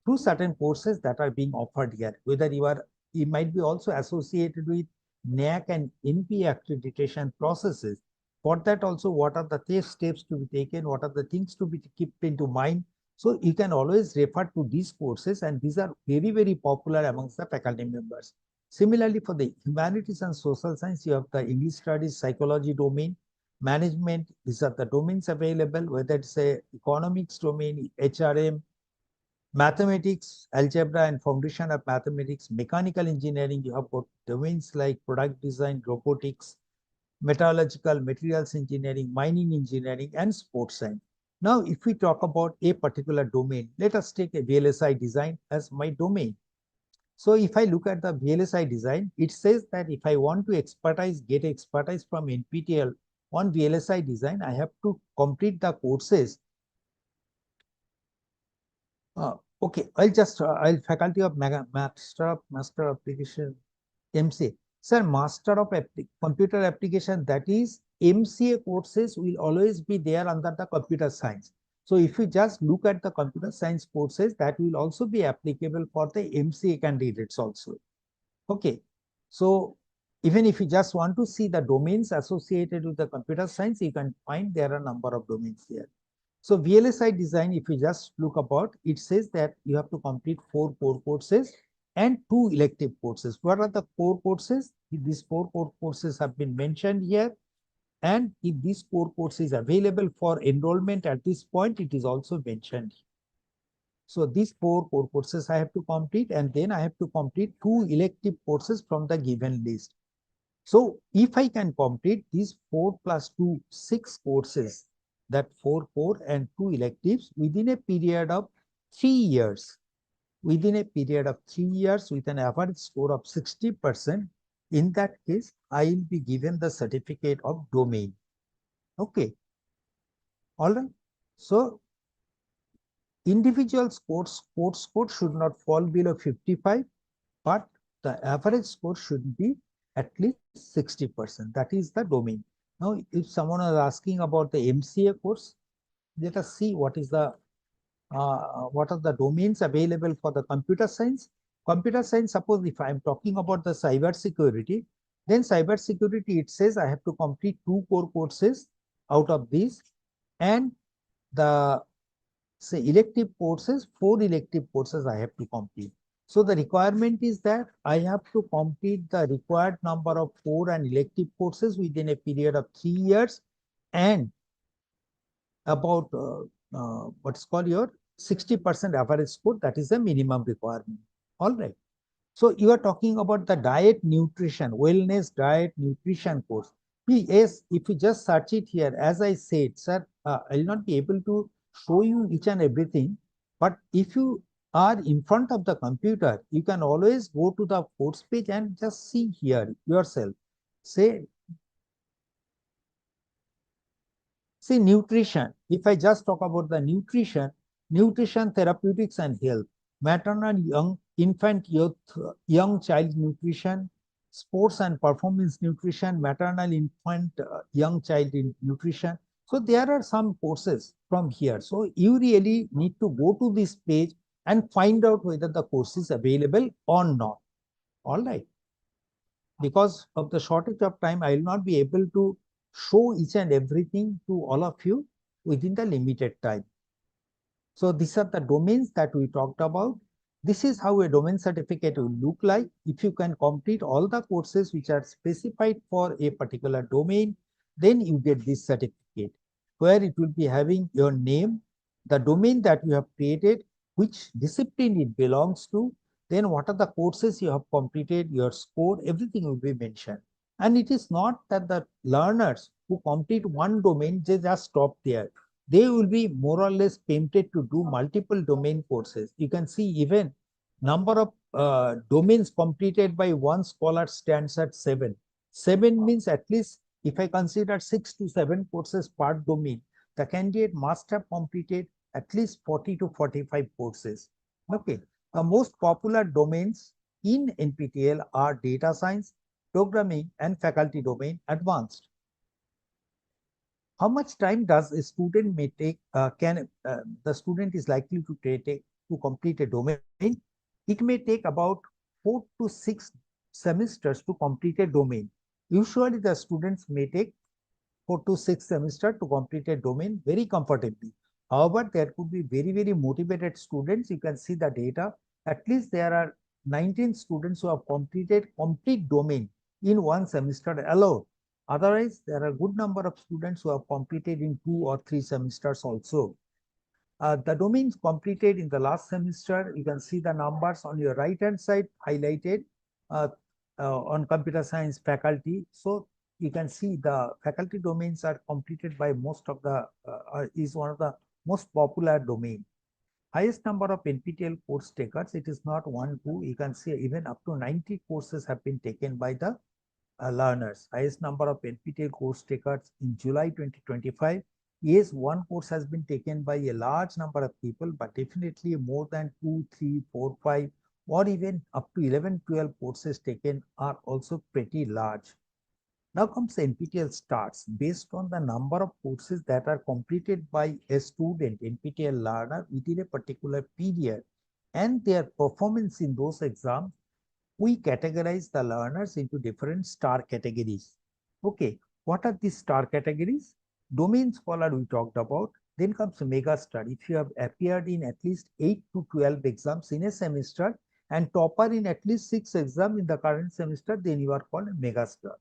through certain courses that are being offered here, whether you might be also associated with NAAC and NP accreditation processes. For that also, what are the steps to be taken? What are the things to be kept into mind? So you can always refer to these courses, and these are very, very popular amongst the faculty members. Similarly, for the humanities and social science, you have the English studies, psychology domain, management. These are the domains available, whether it's a economics domain, HRM, mathematics, algebra and foundation of mathematics, mechanical engineering. You have got domains like product design, robotics, metallurgical, materials engineering, mining engineering, and sports science. Now, if we talk about a particular domain, let us take a VLSI design as my domain. So if I look at the VLSI design, it says that if I want to get expertise from NPTEL on VLSI design, I have to complete the courses. Okay, I'll faculty of master application, MCA. Sir, master of computer application, that is MCA courses will always be there under the computer science. So if you just look at the computer science courses, that will also be applicable for the MCA candidates also. Okay, so even if you just want to see the domains associated with the computer science, you can find there are a number of domains there. So VLSI design, if you just look about, it says that you have to complete 4 core courses and 2 elective courses. What are the core courses? These 4 core courses have been mentioned here. And if this core course is available for enrollment at this point, it is also mentioned. So these 4 core courses I have to complete, and then I have to complete 2 elective courses from the given list. So if I can complete these 4 plus 2, 6 courses, that 4 core and 2 electives within a period of 3 years, with an average score of 60%, in that case, I will be given the certificate of domain. Okay. All right. So individual course score should not fall below 55, but the average score should be at least 60%. That is the domain. Now, if someone is asking about the MCA course, let us see what are the domains available for the computer science. Computer science, suppose if I am talking about the cyber security, then cyber security, it says I have to complete 2 core courses out of these, and the elective courses, 4 elective courses I have to complete. So the requirement is that I have to complete the required number of core and elective courses within a period of 3 years, and about what's called your 60% average score. That is the minimum requirement. All right. So you are talking about the diet, nutrition, wellness, diet, nutrition course. Yes, if you just search it here, as I said, sir, I will not be able to show you each and everything. But if you are in front of the computer, you can always go to the course page and just see here yourself. See nutrition. If I just talk about the nutrition, therapeutics and health, maternal, young, infant, youth, young child nutrition, sports and performance nutrition, maternal, infant, young child nutrition. So there are some courses from here. So you really need to go to this page and find out whether the course is available or not. All right. Because of the shortage of time, I will not be able to show each and everything to all of you within the limited time. So these are the domains that we talked about. This is how a domain certificate will look like. If you can complete all the courses which are specified for a particular domain, then you get this certificate, where it will be having your name, the domain that you have created, which discipline it belongs to, then what are the courses you have completed, your score, everything will be mentioned. And it is not that the learners who complete one domain, they just stop there. they will be more or less tempted to do multiple domain courses. You can see even number of domains completed by one scholar stands at 7. 7 means at least if I consider 6 to 7 courses per domain, the candidate must have completed at least 40 to 45 courses. Okay. The most popular domains in NPTEL are data science, programming, and faculty domain advanced. How much time does a student may take, the student is likely to take to complete a domain? It may take about 4 to 6 semesters to complete a domain. Usually the students may take 4 to 6 semesters to complete a domain very comfortably. However, there could be very, very motivated students. You can see the data. At least there are 19 students who have completed complete domain in one semester alone. Otherwise, there are a good number of students who have completed in 2 or 3 semesters also. The domains completed in the last semester, you can see the numbers on your right hand side highlighted on computer science faculty. So you can see the faculty domains are completed by most of the, is one of the most popular domain. Highest number of NPTEL course takers, it is not 1, 2, you can see even up to 90 courses have been taken by the learners. Highest number of NPTEL course takers in July 2025. Yes, one course has been taken by a large number of people, but definitely more than 2, 3, 4, 5, or even up to 11, 12 courses taken are also pretty large. Now comes NPTEL starts based on the number of courses that are completed by a student, NPTEL learner within a particular period and their performance in those exams. We categorize the learners into different star categories. Okay, what are these star categories? Domain scholar we talked about. Then comes mega star. If you have appeared in at least 8 to 12 exams in a semester and topper in at least 6 exams in the current semester, then you are called a mega star.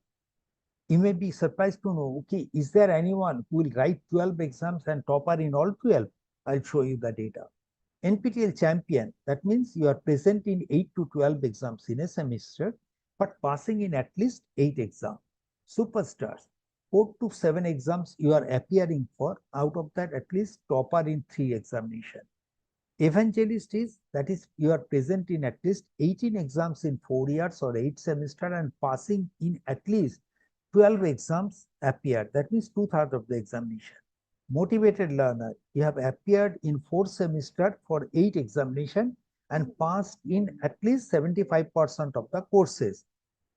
You may be surprised to know, okay, is there anyone who will write 12 exams and topper in all 12? I'll show you the data. NPTEL champion, that means you are present in 8 to 12 exams in a semester, but passing in at least 8 exams. Superstars, 4 to 7 exams you are appearing for, out of that at least topper in 3 examinations. Evangelist is, that is, you are present in at least 18 exams in 4 years or 8 semesters and passing in at least 12 exams appeared, that means 2/3 of the examination. Motivated learner, you have appeared in 4 semesters for 8 examination and passed in at least 75% of the courses.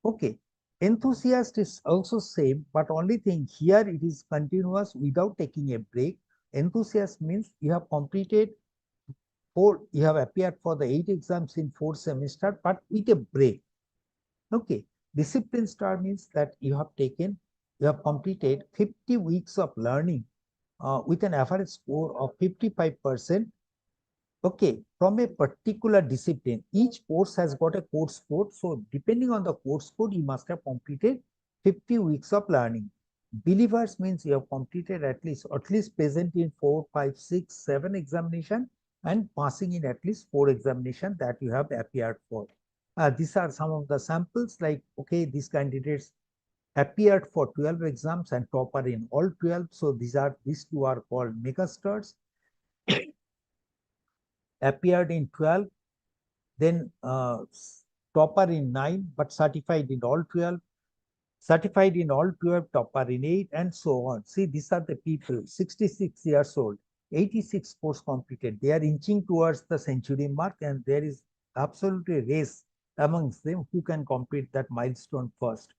Okay. Enthusiast is also same, but only thing here it is continuous without taking a break. Enthusiast means you have completed you have appeared for the 8 exams in 4 semesters, but with a break. Okay. Discipline star means that you have completed 50 weeks of learning with an average score of 55%. Okay, from a particular discipline, each course has got a course code. So depending on the course code, you must have completed 50 weeks of learning. Believers means you have completed at least present in 4, 5, 6, 7 examination and passing in at least 4 examination that you have appeared for. These are some of the samples like, okay, these candidates appeared for 12 exams and topper in all 12. So these two are called megastars. Appeared in 12, then topper in 9, but certified in all 12. Certified in all 12, topper in 8, and so on. See, these are the people, 66 years old, 86 course completed. They are inching towards the century mark, and there is absolutely a race amongst them who can complete that milestone first.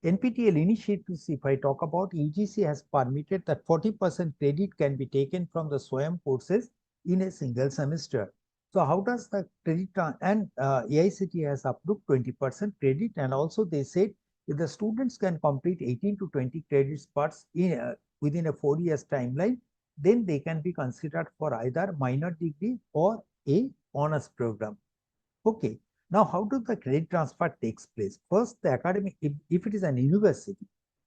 NPTEL initiatives, if I talk about, UGC has permitted that 40% credit can be taken from the SWAYAM courses in a single semester. So how does the credit, and AICTE has approved 20% credit, and also they said if the students can complete 18 to 20 credits parts within a 4 years timeline, then they can be considered for either minor degree or a honors program. Okay. Now, how does the credit transfer takes place? First, the academic, if it is an university,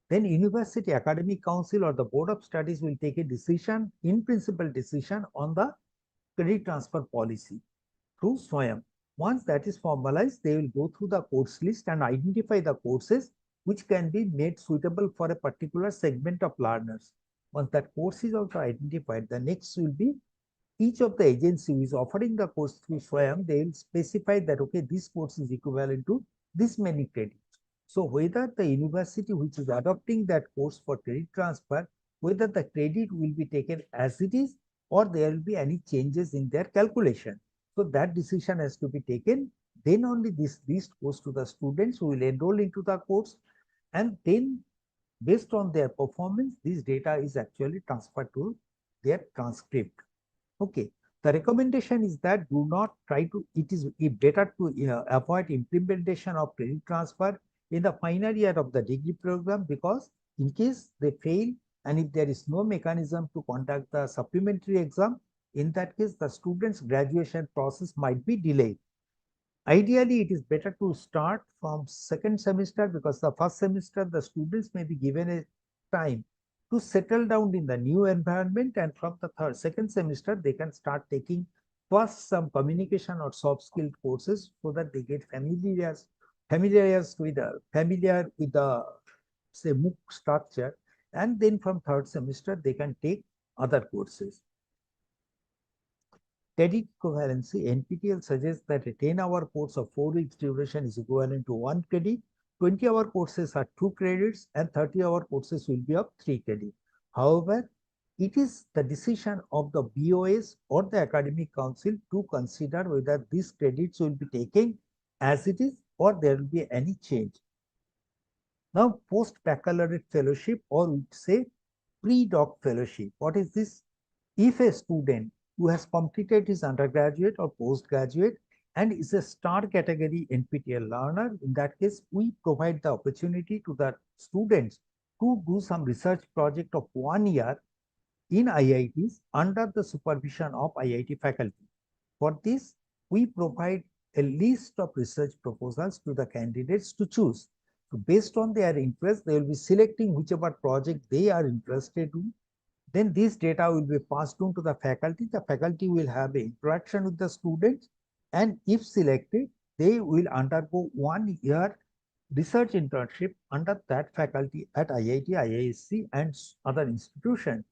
then University Academic Council or the Board of Studies will take a decision, in principle decision on the credit transfer policy through SWAYAM. Once that is formalized, they will go through the course list and identify the courses which can be made suitable for a particular segment of learners. Once that course is also identified, the next will be each of the agency who is offering the course through SWAYAM, they will specify that, okay, this course is equivalent to this many credits. So whether the university which is adopting that course for credit transfer, whether the credit will be taken as it is or there will be any changes in their calculation. So that decision has to be taken. Then only this list goes to the students who will enroll into the course, and then based on their performance, this data is actually transferred to their transcript. Okay. The recommendation is that do not try to, it is better to avoid implementation of credit transfer in the final year of the degree program, because in case they fail and if there is no mechanism to conduct the supplementary exam, in that case, the student's graduation process might be delayed. Ideally, it is better to start from second semester, because the first semester, the students may be given a time to settle down in the new environment, and from the second semester, they can start taking first some communication or soft skill courses so that they get familiar with the say MOOC structure, and then from third semester, they can take other courses. Credit equivalency, NPTEL suggests that a 10-hour course of 4 weeks duration is equivalent to 1 credit, 20-hour courses are 2 credits, and 30-hour courses will be of 3 credits. However, it is the decision of the BOS or the academic council to consider whether these credits will be taken as it is or there will be any change. Now, post-baccalaureate fellowship, or we say pre-doc fellowship. What is this? If a student who has completed his undergraduate or postgraduate and is a star category NPTEL learner, in that case, we provide the opportunity to the students to do some research project of 1 year in IITs under the supervision of IIT faculty. For this, we provide a list of research proposals to the candidates to choose. So based on their interest, they will be selecting whichever project they are interested in. Then this data will be passed on to the faculty. The faculty will have an interaction with the students, and if selected, they will undergo 1 year research internship under that faculty at IIT, IISc, and other institutions.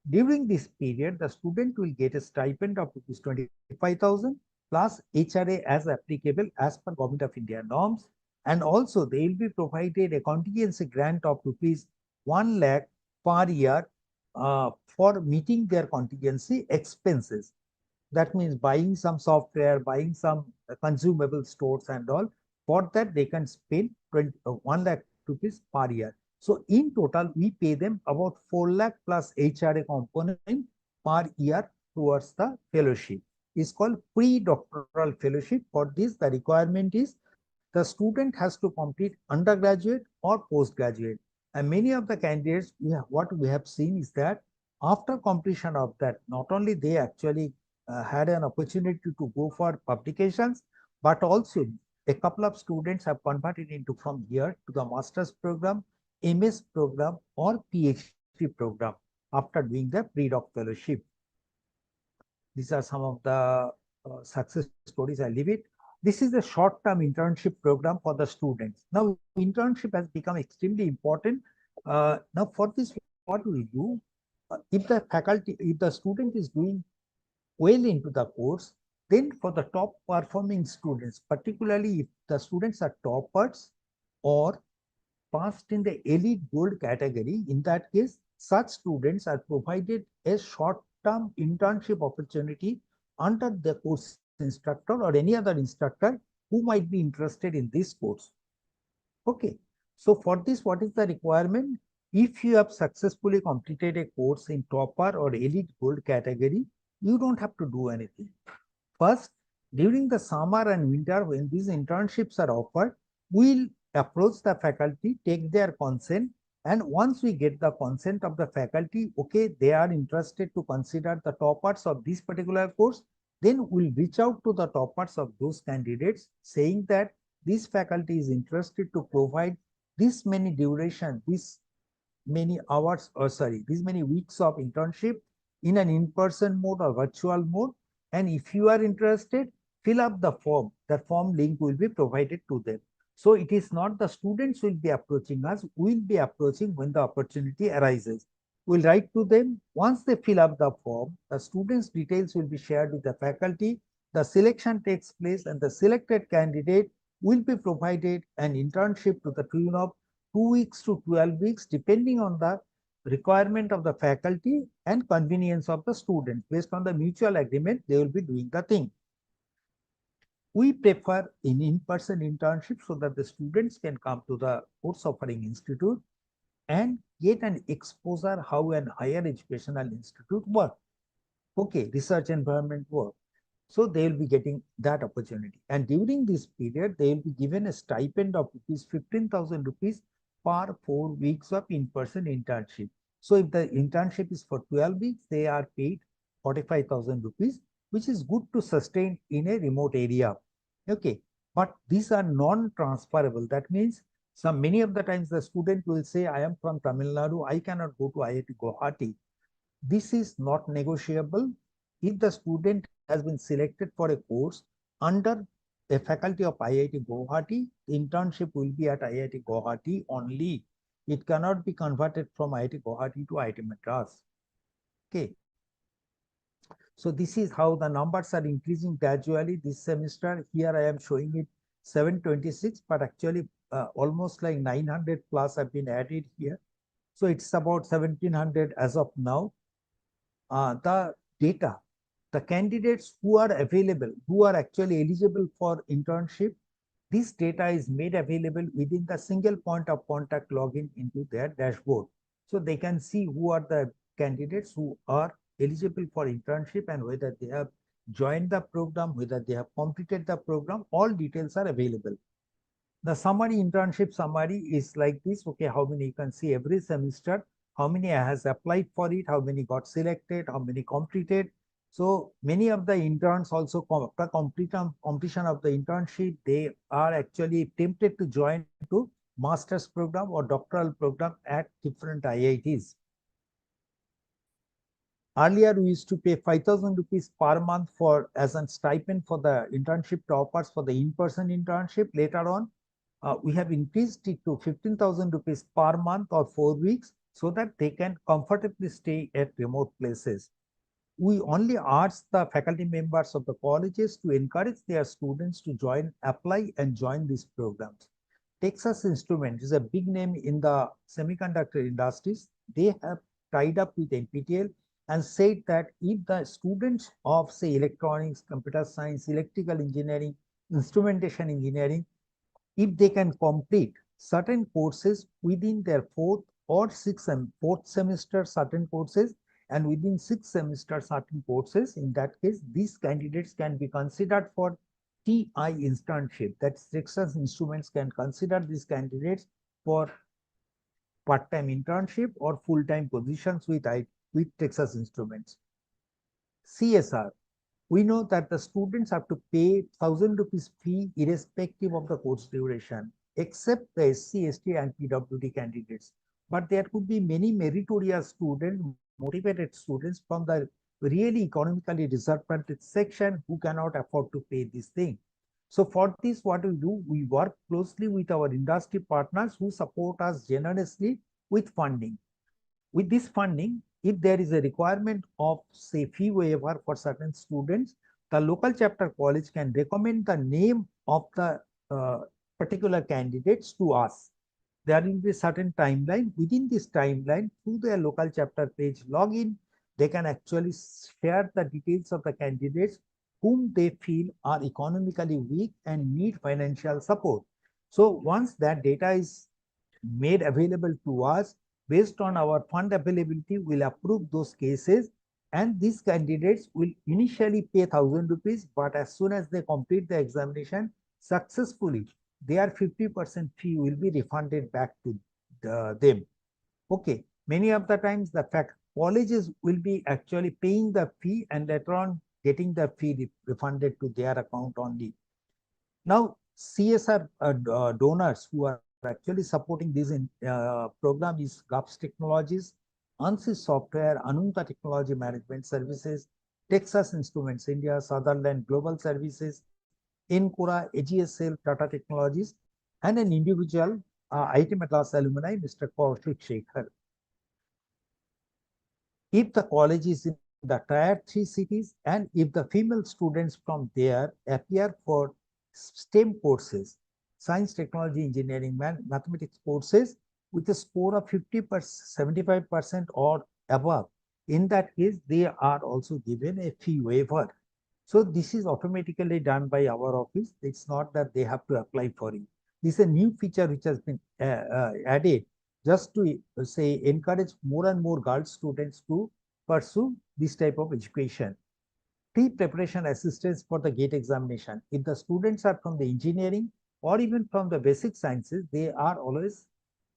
During this period, the student will get a stipend of ₹25,000 plus HRA as applicable as per Government of India norms. And also they will be provided a contingency grant of ₹1 lakh per year for meeting their contingency expenses. That means buying some software, buying some consumable stores and all. For that, they can spend ₹1 lakh per year. So in total, we pay them about 4 lakh plus HRA component per year towards the fellowship. It's called pre-doctoral fellowship. For this, the requirement is the student has to complete undergraduate or postgraduate. And many of the candidates, what we have seen is that after completion of that, not only they actually had an opportunity to go for publications, but also a couple of students have converted into from here to the master's program, MS program, or PhD program after doing the pre-doc fellowship. These are some of the success stories. I leave it. This is a short-term internship program for the students. Now, internship has become extremely important. Now, for this, what we do, if the student is doing well into the course, then for the top performing students, particularly if the students are toppers or passed in the elite gold category, in that case, such students are provided a short-term internship opportunity under the course instructor or any other instructor who might be interested in this course. Okay. So for this, what is the requirement? If you have successfully completed a course in topper or elite gold category, you don't have to do anything. First, during the summer and winter, when these internships are offered, we'll approach the faculty, take their consent, and once we get the consent of the faculty, okay, they are interested to consider the toppers of this particular course, then we'll reach out to the toppers of those candidates saying that this faculty is interested to provide this many duration, this many hours, or sorry, these many weeks of internship in an in-person mode or virtual mode. And if you are interested, fill up the form. The form link will be provided to them. So it is not the students will be approaching us, we will be approaching when the opportunity arises. We'll write to them. Once they fill up the form, the students' details will be shared with the faculty. The selection takes place and the selected candidate will be provided an internship to the tune of 2 weeks to 12 weeks, depending on the requirement of the faculty and convenience of the student. Based on the mutual agreement, they will be doing the thing. We prefer an in-person internship so that the students can come to the course offering institute and get an exposure how an higher educational institute work. Okay, research environment work. So they will be getting that opportunity. And during this period, they will be given a stipend of 15,000 rupees per 4 weeks of in-person internship. So if the internship is for 12 weeks, they are paid 45,000 rupees, which is good to sustain in a remote area. Okay, but these are non-transferable. That means many of the times the student will say, I am from Tamil Nadu, I cannot go to IIT Guwahati. This is not negotiable. If the student has been selected for a course under a faculty of IIT Guwahati, the internship will be at IIT Guwahati only. It cannot be converted from IIT Guwahati to IIT Madras. Okay. So this is how the numbers are increasing gradually this semester. Here I am showing it 726, but actually almost like 900 plus have been added here. So it's about 1700 as of now. The data, the candidates who are available, who are actually eligible for internship, this data is made available within the single point of contact login into their dashboard. So they can see who are the candidates who are eligible for internship and whether they have joined the program, whether they have completed the program, all details are available. The summary, internship summary is like this. Okay, how many you can see every semester, how many has applied for it, how many got selected, how many completed. So many of the interns also after completion of the internship, they are actually tempted to join to master's program or doctoral program at different IITs. Earlier, we used to pay 5,000 rupees per month for as a stipend for the internship toppers for the in-person internship. Later on, we have increased it to 15,000 rupees per month or 4 weeks so that they can comfortably stay at remote places. We only ask the faculty members of the colleges to encourage their students to apply and join these programs. Texas Instruments is a big name in the semiconductor industries. They have tied up with NPTEL and said that if the students of, say, electronics, computer science, electrical engineering, instrumentation engineering, if they can complete certain courses within their fourth semester, certain courses, and within 6th semester, certain courses, in that case, these candidates can be considered for TI internship. That Texas Instruments can consider these candidates for part-time internship or full-time positions with Texas Instruments. CSR. We know that the students have to pay 1,000 rupees fee irrespective of the course duration, except the SC, ST and PWD candidates. But there could be many meritorious students, motivated students from the really economically disadvantaged section who cannot afford to pay this thing. So for this, what we do, we work closely with our industry partners who support us generously with funding. With this funding, if there is a requirement of, say, fee waiver for certain students, the local chapter college can recommend the name of the particular candidates to us. There will be a certain timeline. Within this timeline, through their local chapter page login, they can actually share the details of the candidates whom they feel are economically weak and need financial support. So once that data is made available to us, based on our fund availability, we'll approve those cases, and these candidates will initially pay 1,000 rupees, but as soon as they complete the examination successfully, their 50% fee will be refunded back to them. Okay, many of the times the colleges will be actually paying the fee and later on getting the fee refunded to their account only. Now, CSR donors who are actually supporting this program is GUPS Technologies, ANSYS Software, Anunta Technology Management Services, Texas Instruments India, Sutherland Global Services, Encora, AGSL, Tata Technologies, and an individual IIT Madras alumni, Mr. Kaushik Shekhar. if the college is in the tier 3 cities and if the female students from there appear for STEM courses, science, technology, engineering, mathematics courses with a score of 50%, 75% or above, in that case, they are also given a fee waiver. So this is automatically done by our office. It's not that they have to apply for it. This is a new feature which has been added just to say encourage more and more girl students to pursue this type of education. Pre-preparation assistance for the GATE examination. If the students are from the engineering or even from the basic sciences, they are always,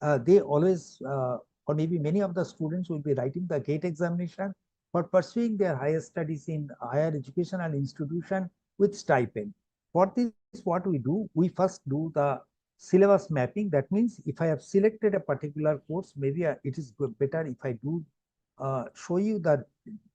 or maybe many of the students will be writing the GATE examination for pursuing their higher studies in higher educational institution with stipend. For this, what we do, we first do the syllabus mapping. That means if I have selected a particular course, maybe it is better if I do show you that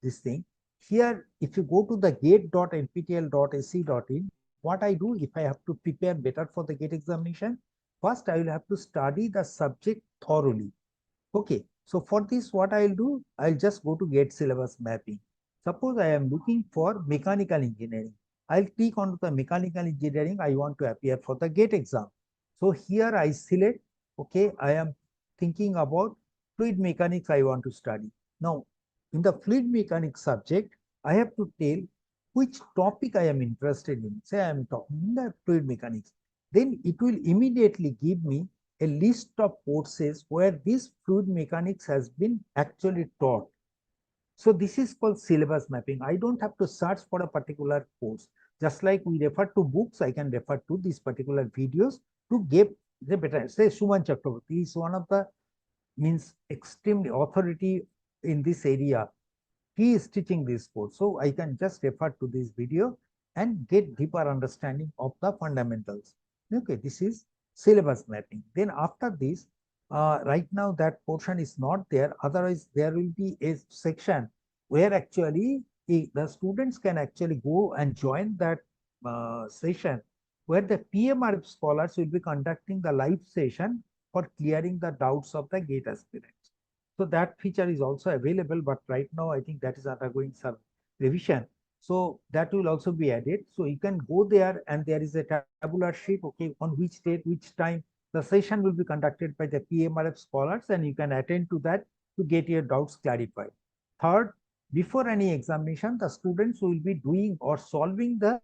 this thing. Here, if you go to the gate.nptel.ac.in, what I do if I have to prepare better for the GATE examination, first I will have to study the subject thoroughly. Okay, so for this, what I'll do, I'll just go to GATE syllabus mapping. Suppose I am looking for mechanical engineering. I'll click on the mechanical engineering. I want to appear for the GATE exam. So here I select, okay, I am thinking about fluid mechanics I want to study. Now, in the fluid mechanics subject, I have to tell which topic I am interested in. Say I am talking in the fluid mechanics. Then it will immediately give me a list of courses where this fluid mechanics has been actually taught. So this is called syllabus mapping. I don't have to search for a particular course. Just like we refer to books, I can refer to these particular videos to get the better. Say Suman Chakraborty is one of the extremely authority in this area. He is teaching this course. So I can just refer to this video and get deeper understanding of the fundamentals. Okay, this is syllabus mapping. Then after this, right now that portion is not there. Otherwise, there will be a section where actually the students can actually go and join that session where the PMRF scholars will be conducting the live session for clearing the doubts of the GATE aspirants. So that feature is also available, but right now I think that is undergoing some revision. So that will also be added. So you can go there and there is a tabular sheet, okay, on which date, which time the session will be conducted by the PMRF scholars, and you can attend to that to get your doubts clarified. Third, before any examination, the students will be doing or solving the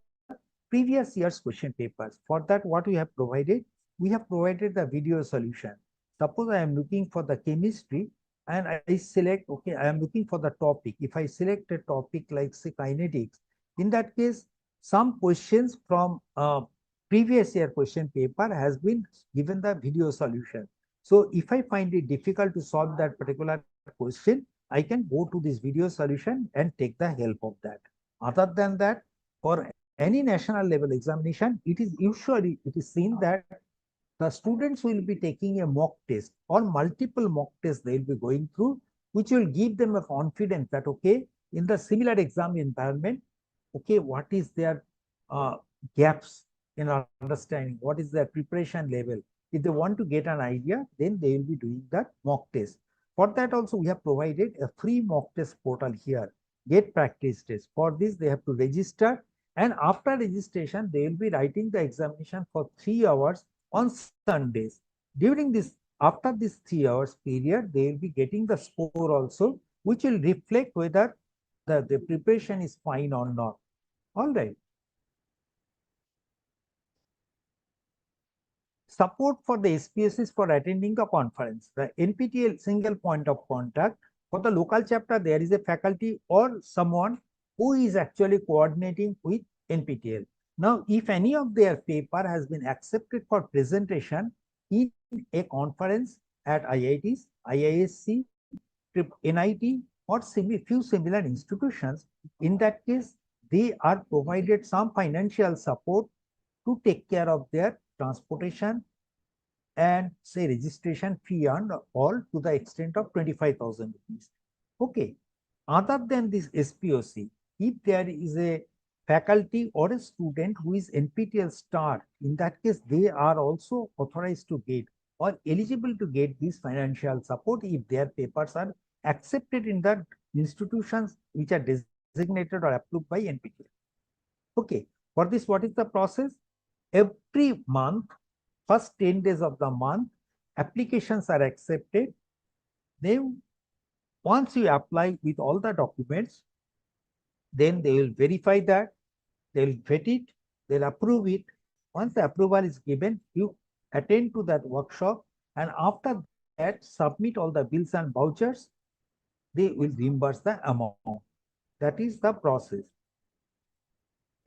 previous year's question papers. For that, what we have provided the video solution. Suppose I am looking for the chemistry and I select, okay, I am looking for the topic. If I select a topic like say kinetics, in that case, some questions from previous year question paper has been given the video solution. So if I find it difficult to solve that particular question, I can go to this video solution and take the help of that. Other than that, for any national level examination, it is seen that the students will be taking a mock test or multiple mock tests they will be going through, which will give them a confidence that, okay, in the similar exam environment, okay, what is their gaps in understanding, what is their preparation level. If they want to get an idea, then they will be doing that mock test. For that also, we have provided a free mock test portal here, Get Practice Test. For this, they have to register, and after registration, they will be writing the examination for 3 hours on Sundays. During this, after this 3 hours period, they will be getting the score also, which will reflect whether the preparation is fine or not. All right. Support for the SPSs for attending the conference. The NPTEL single point of contact. For the local chapter, there is a faculty or someone who is actually coordinating with NPTEL. Now, if any of their paper has been accepted for presentation in a conference at IITs, IISc, NIT, or few similar institutions, in that case, they are provided some financial support to take care of their transportation and say registration fee and all to the extent of 25,000 rupees. Okay. Other than this SPOC, if there is a faculty or a student who is NPTEL star, in that case, they are also authorized to get or eligible to get this financial support if their papers are accepted in the institutions which are designated or approved by NPTEL. Okay, for this, what is the process? Every month, first 10 days of the month, applications are accepted. Then once you apply with all the documents, then they will verify that, they will vet it, they'll approve it. Once the approval is given, you attend to that workshop, and after that, submit all the bills and vouchers. They will reimburse the amount. That is the process.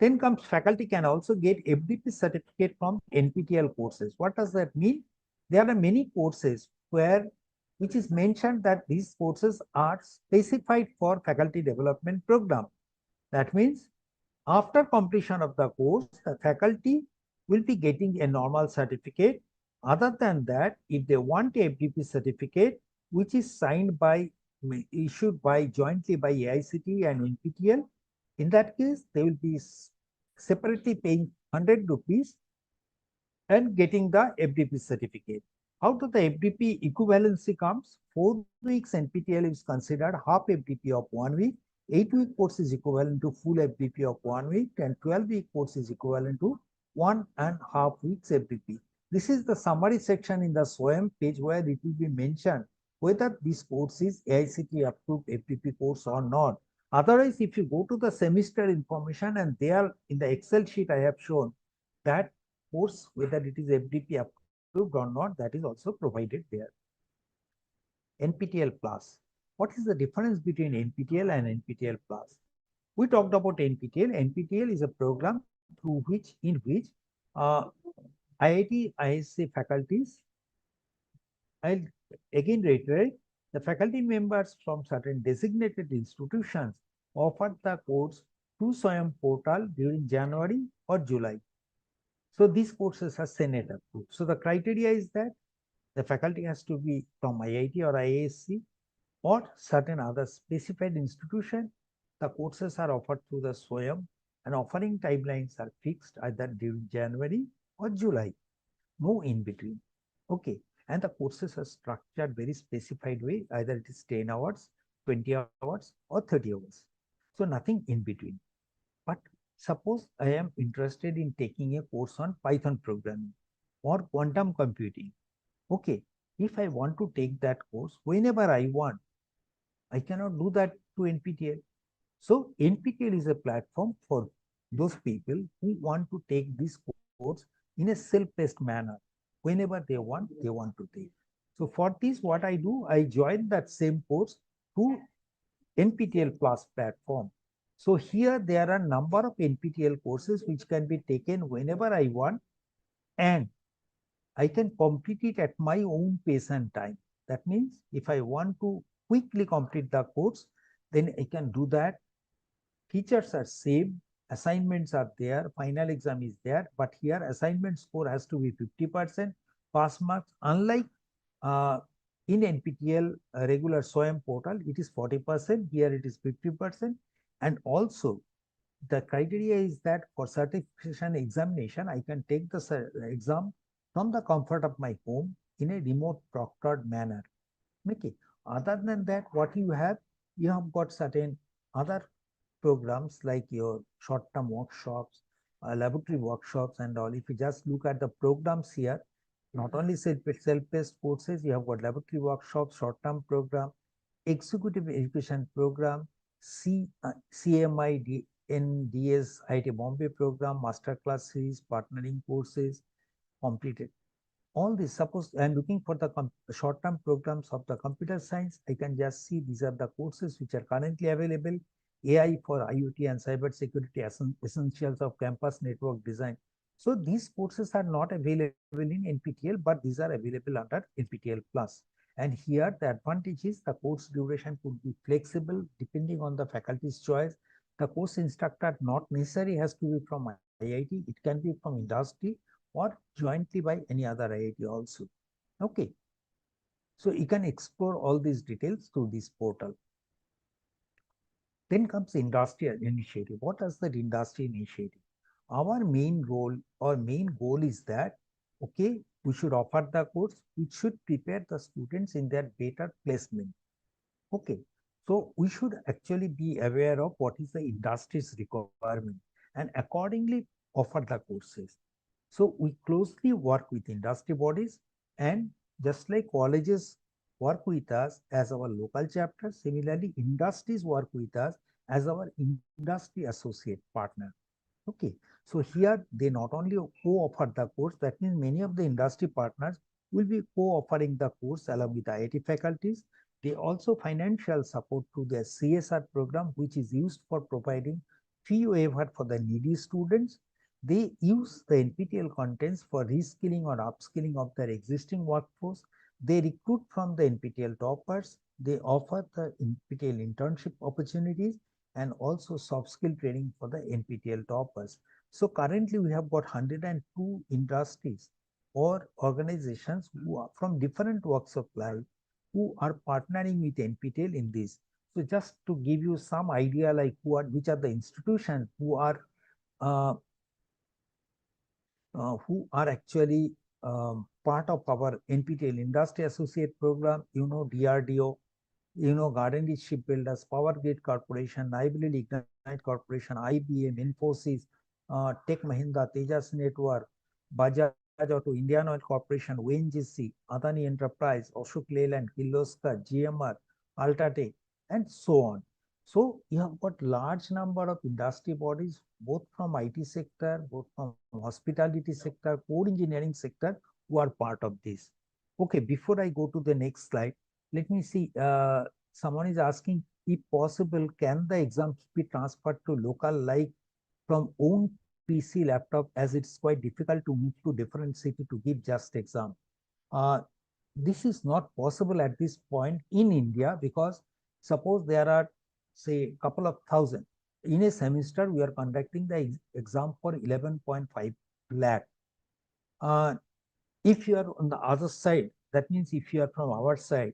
Then comes faculty can also get FDP certificate from NPTEL courses. What does that mean? There are many courses which is mentioned that these courses are specified for faculty development program. That means after completion of the course, the faculty will be getting a normal certificate. Other than that, if they want a FDP certificate, which is issued jointly by AICTE and NPTEL, in that case, they will be separately paying 100 rupees and getting the FDP certificate. Out of the FDP equivalency comes 4 weeks NPTEL is considered half FDP of 1 week, 8-week course is equivalent to full FDP of 1 week, and 12-week course is equivalent to 1.5 weeks FDP. This is the summary section in the SWAYAM page where it will be mentioned whether this course is AICTE approved FDP course or not. Otherwise, if you go to the semester information, and there in the Excel sheet I have shown that course, whether it is FDP approved or not, that is also provided there. NPTEL Plus. What is the difference between NPTEL and NPTEL Plus? We talked about NPTEL. NPTEL is a program in which IIT, ISC faculties, I'll again reiterate, the faculty members from certain designated institutions offered the course through SWAYAM portal during January or July. So these courses are Senate approved. So the criteria is that the faculty has to be from IIT or IISc or certain other specified institution. The courses are offered through the SWAYAM, and offering timelines are fixed either during January or July. No in between. Okay. And the courses are structured very specified way, either it is 10 hours, 20 hours, or 30 hours. So nothing in between. But suppose I am interested in taking a course on Python programming or quantum computing. Okay, if I want to take that course whenever I want, I cannot do that to NPTEL. So NPTEL is a platform for those people who want to take this course in a self-paced manner. Whenever they want to take. So for this, what I do, I join that same course to NPTEL Plus platform. So here there are a number of NPTEL courses which can be taken whenever I want, and I can complete it at my own pace and time. That means if I want to quickly complete the course, then I can do that. Teachers are same, assignments are there, final exam is there, but here assignment score has to be 50%, pass marks. Unlike in NPTEL regular SWAYAM portal, it is 40%, here it is 50%. And also the criteria is that for certification examination, I can take the exam from the comfort of my home in a remote proctored manner. Okay. Other than that, what you have got certain other programs like your short-term workshops, laboratory workshops and all. If you just look at the programs here, not only self-paced courses, you have got laboratory workshops, short-term program, executive education program, CMI, NDS, IIT Bombay program, masterclass series, partnering courses completed. All this, suppose I am looking for the short-term programs of the computer science, I can just see these are the courses which are currently available. AI for IoT and cybersecurity essentials of campus network design. So these courses are not available in NPTEL, but these are available under NPTEL Plus. And here the advantage is the course duration could be flexible depending on the faculty's choice. The course instructor not necessarily has to be from IIT, it can be from industry or jointly by any other IIT also. Okay. So you can explore all these details through this portal. Then comes industrial initiative. What is the industry initiative? Our main role or main goal is that, okay, we should offer the course which should prepare the students in their better placement. Okay, so we should actually be aware of what is the industry's requirement and accordingly offer the courses. So we closely work with industry bodies, and just like colleges work with us as our local chapter, similarly industries work with us as our industry associate partner. Okay, so here they not only co-offer the course, that means many of the industry partners will be co-offering the course along with IIT faculties. They also financial support to the CSR program, which is used for providing fee waiver for the needy students. They use the NPTEL contents for reskilling or upskilling of their existing workforce. They recruit from the NPTEL toppers. They offer the NPTEL internship opportunities and also soft skill training for the NPTEL toppers. So currently we have got 102 industries or organizations who are from different walks of life who are partnering with NPTEL in this. So just to give you some idea like which are the institutions who are actually part of our NPTEL Industry Associate Program, DRDO, Guardian Shipbuilders, Power Grid Corporation, Library Ignite Corporation, IBM, Infosys, Tech Mahindra, Tejas Network, Bajaj Auto, Indian Oil Corporation, ONGC, Adani Enterprise, Ashok Leyland, Kirloskar, GMR, Ultratech, and so on. So you have got large number of industry bodies, both from IT sector, both from hospitality sector, core engineering sector, who are part of this. Okay, before I go to the next slide, let me see. Someone is asking, if possible, can the exams be transferred to local, like from own PC laptop, as it's quite difficult to move to different city to give just exam. This is not possible at this point in India, because suppose there are, say, couple of thousand. In a semester, we are conducting the exam for 11.5 lakh. If you are on the other side, that means if you are from our side,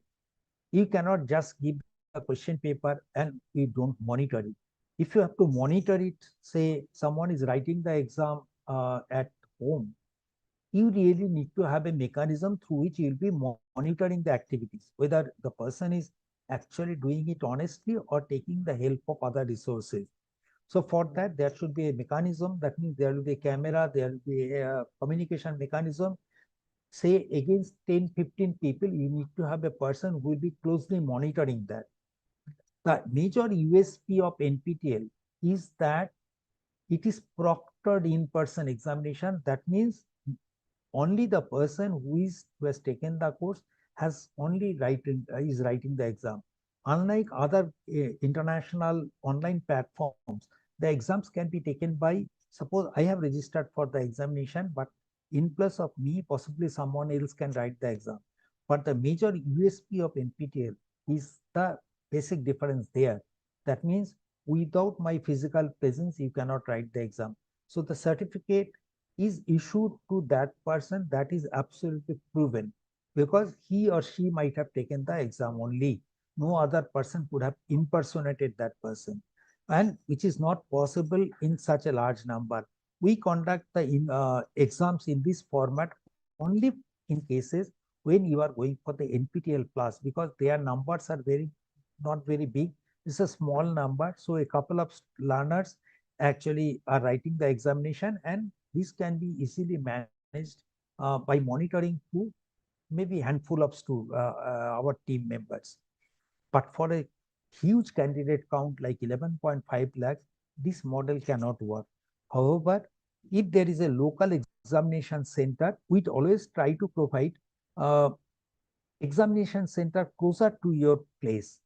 you cannot just give a question paper and you don't monitor it. If you have to monitor it, say someone is writing the exam at home, you really need to have a mechanism through which you will be monitoring the activities, whether the person is actually doing it honestly or taking the help of other resources. So for that, there should be a mechanism. That means there will be a camera, there will be a communication mechanism. Say against 10, 15 people, you need to have a person who will be closely monitoring that. The major USP of NPTEL is that it is proctored in-person examination. That means only the person who has taken the course is writing the exam. Unlike other international online platforms, the exams can be taken by, suppose I have registered for the examination, but in place of me, possibly someone else can write the exam. But the major USP of NPTEL is the basic difference there. That means without my physical presence, you cannot write the exam. So the certificate is issued to that person, that is absolutely proven, because he or she might have taken the exam only. No other person could have impersonated that person, and which is not possible in such a large number. We conduct the exams in this format only in cases when you are going for the NPTEL Plus, because their numbers are not very big. It's a small number, so a couple of learners actually are writing the examination, and this can be easily managed by monitoring through maybe handful of our team members. But for a huge candidate count like 11.5 lakhs, this model cannot work. However, if there is a local examination center, we'd always try to provide examination center closer to your place.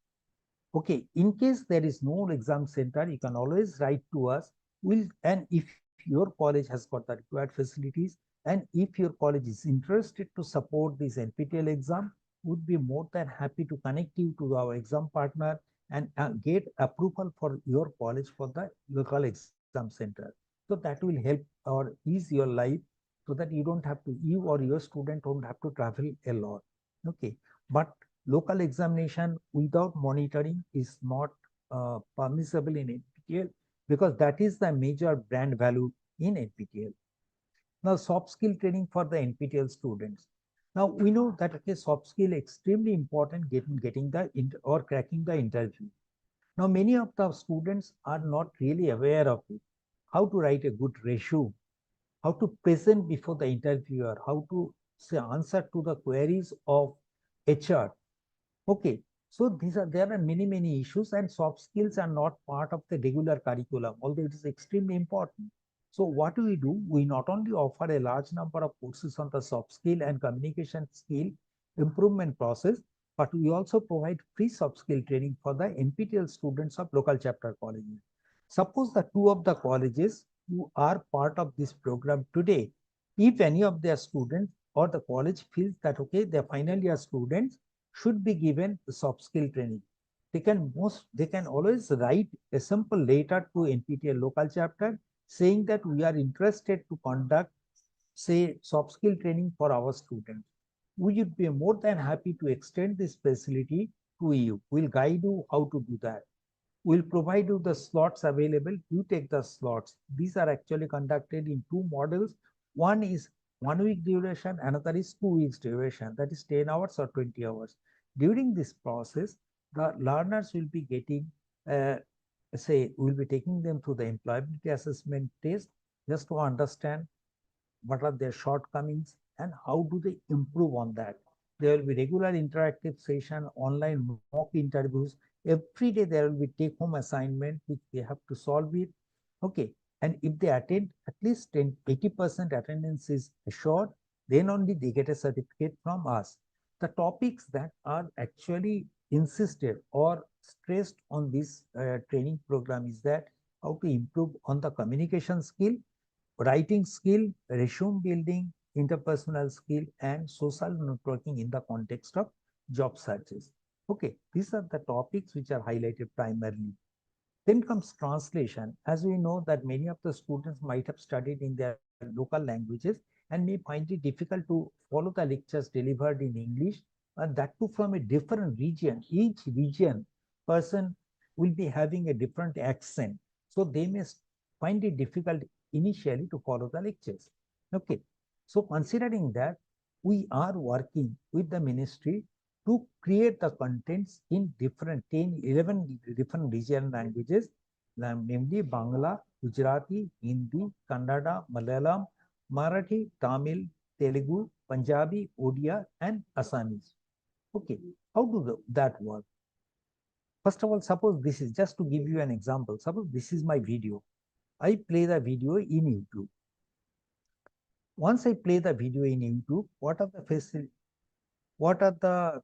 Okay, in case there is no exam center, you can always write to us. And if your college has got the required facilities, and if your college is interested to support this NPTEL exam, would be more than happy to connect you to our exam partner and get approval for your college for the local exam center. So that will help or ease your life, so that you or your student don't have to travel a lot. Okay, but local examination without monitoring is not permissible in NPTEL, because that is the major brand value in NPTEL. Now, soft skill training for the NPTEL students. Now we know that okay, soft skill extremely important getting the or cracking the interview. Now many of the students are not really aware of it. How to write a good resume, how to present before the interviewer, how to say answer to the queries of HR. Okay, so there are many issues, and soft skills are not part of the regular curriculum, although it is extremely important. So what do? We not only offer a large number of courses on the soft skill and communication skill improvement process, but we also provide free soft skill training for the NPTEL students of local chapter colleges. Suppose the two of the colleges who are part of this program today, if any of their students or the college feels that okay, their final year students should be given soft skill training, they can always write a simple letter to NPTEL local chapter saying that we are interested to conduct, say, soft skill training for our students. We would be more than happy to extend this facility to you. We'll guide you how to do that. We'll provide you the slots available. You take the slots. These are actually conducted in two models. One is 1 week duration, another is 2 weeks duration, that is 10 hours or 20 hours. During this process, the learners will be getting, we'll be taking them through the employability assessment test just to understand what are their shortcomings and how do they improve on that. There will be regular interactive session, online mock interviews. Every day there will be take-home assignment which they have to solve it. Okay, and if they attend, at least 80% attendance is assured, then only they get a certificate from us. The topics that are actually insisted or stressed on this training program is that how to improve on the communication skill, writing skill, resume building, interpersonal skill, and social networking in the context of job searches. Okay, these are the topics which are highlighted primarily. Then comes translation. As we know that many of the students might have studied in their local languages and may find it difficult to follow the lectures delivered in English, and that too from a different region. Each region person will be having a different accent. So they may find it difficult initially to follow the lectures. Okay, so considering that, we are working with the ministry to create the contents in different 11 different regional languages, namely Bangla, Gujarati, Hindi, Kannada, Malayalam, Marathi, Tamil, Telugu, Punjabi, Odia, and Assamese. Okay, how do that work? First of all, suppose this is just to give you an example. Suppose this is my video. I play the video in YouTube. Once I play the video in YouTube, what are the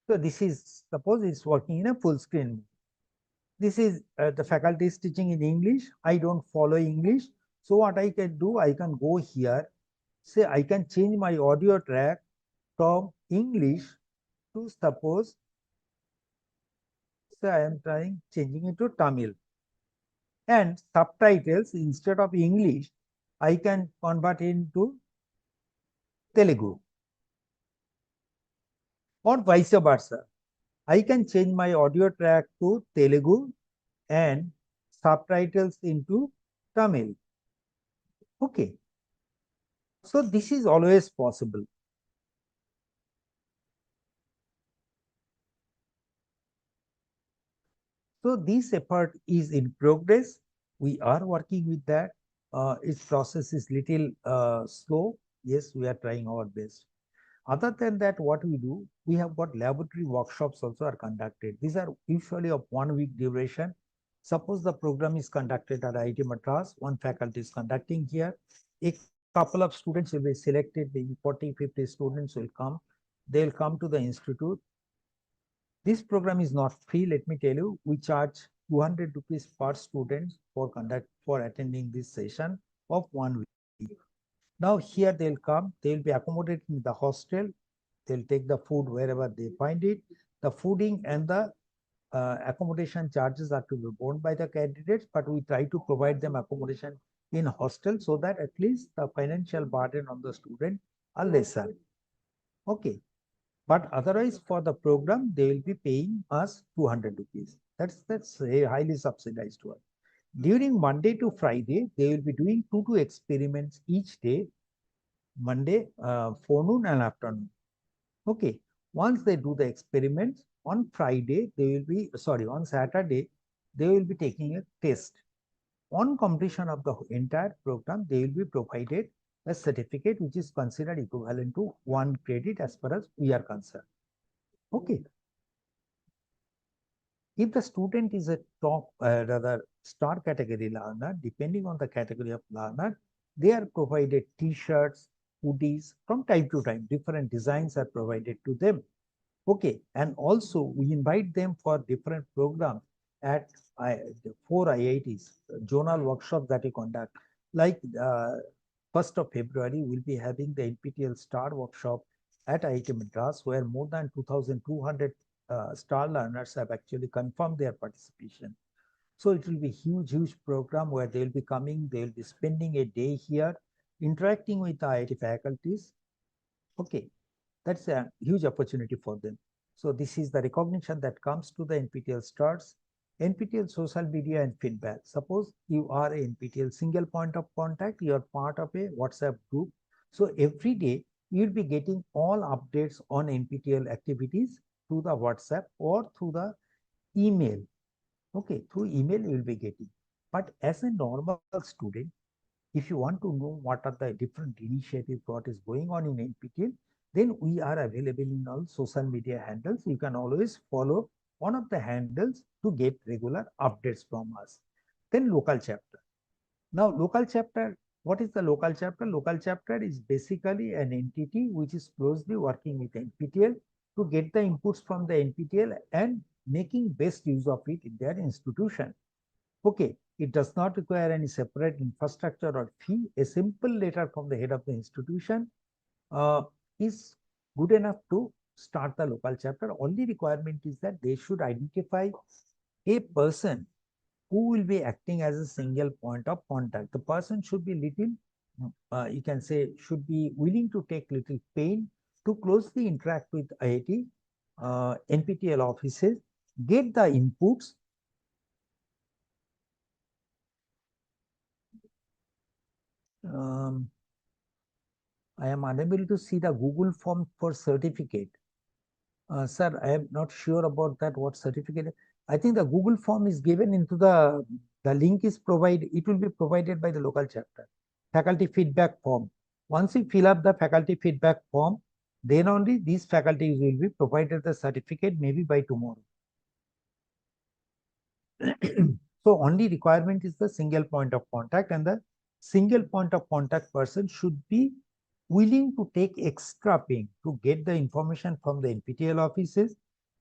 so this is, suppose it's working in a full screen. This is the faculty is teaching in English. I don't follow English. So what I can do, I can go here, say I can change my audio track from English to, suppose, say I am changing it to Tamil. And subtitles, instead of English, I can convert into Telugu. Or vice versa. I can change my audio track to Telugu and subtitles into Tamil. Okay. So this is always possible. So this effort is in progress. We are working with that. Its process is little slow. Yes, we are trying our best. Other than that, what we do, we have got laboratory workshops also are conducted. These are usually of 1 week duration. Suppose the program is conducted at IIT Madras, one faculty is conducting here. A couple of students will be selected, maybe 40, 50 students will come. They'll come to the institute. This program is not free, let me tell you. We charge 200 rupees per student for attending this session of 1 week. Now here they'll come, they'll be accommodated in the hostel. They'll take the food wherever they find it. The fooding and the accommodation charges are to be borne by the candidates, but we try to provide them accommodation in hostel so that at least the financial burden on the student are lesser. Okay. But otherwise, for the program, they will be paying us 200 rupees. That's a highly subsidized one. During Monday to Friday, they will be doing 2 experiments each day, Monday, forenoon and afternoon. Okay. Once they do the experiments, on Friday, they will be, sorry, on Saturday, they will be taking a test. On completion of the entire program, they will be provided a certificate which is considered equivalent to 1 credit as far as we are concerned. Okay. If the student is a top, rather star category learner, depending on the category of learner, they are provided t-shirts, hoodies from time to time. Different designs are provided to them. Okay, and also we invite them for different programs at 4 IITs, zonal workshops that we conduct. Like 1st of February, we'll be having the NPTEL Star Workshop at IIT Madras, where more than 2,200 star learners have actually confirmed their participation. So it will be huge program where they will be coming, they will be spending a day here, interacting with the IIT faculties. Okay, that's a huge opportunity for them. So this is the recognition that comes to the NPTEL stars. NPTEL social media and feedback. Suppose you are a NPTEL single point of contact, you are part of a WhatsApp group. So every day you'll be getting all updates on NPTEL activities through the WhatsApp or through the email. Okay, through email you will be getting. But as a normal student, if you want to know what are the different initiatives, what is going on in NPTEL, then we are available in all social media handles. You can always follow one of the handles to get regular updates from us. Then local chapter. Now local chapter, what is the local chapter? Local chapter is basically an entity which is closely working with NPTEL to get the inputs from the NPTEL and making best use of it in their institution. Okay, it does not require any separate infrastructure or fee. A simple letter from the head of the institution is good enough to start the local chapter. Only requirement is that they should identify a person who will be acting as a single point of contact. The person should be little, you can say, should be willing to take little pain to closely interact with IIT, NPTEL offices, get the inputs. I am unable to see the Google form for certificate. Sir, I am not sure about that. What certificate? I think the Google form is given into the link is provided. It will be provided by the local chapter. Faculty feedback form. Once you fill up the faculty feedback form, then only these faculties will be provided the certificate maybe by tomorrow. So only requirement is the single point of contact, and the single point of contact person should be willing to take extra pain to get the information from the NPTEL offices,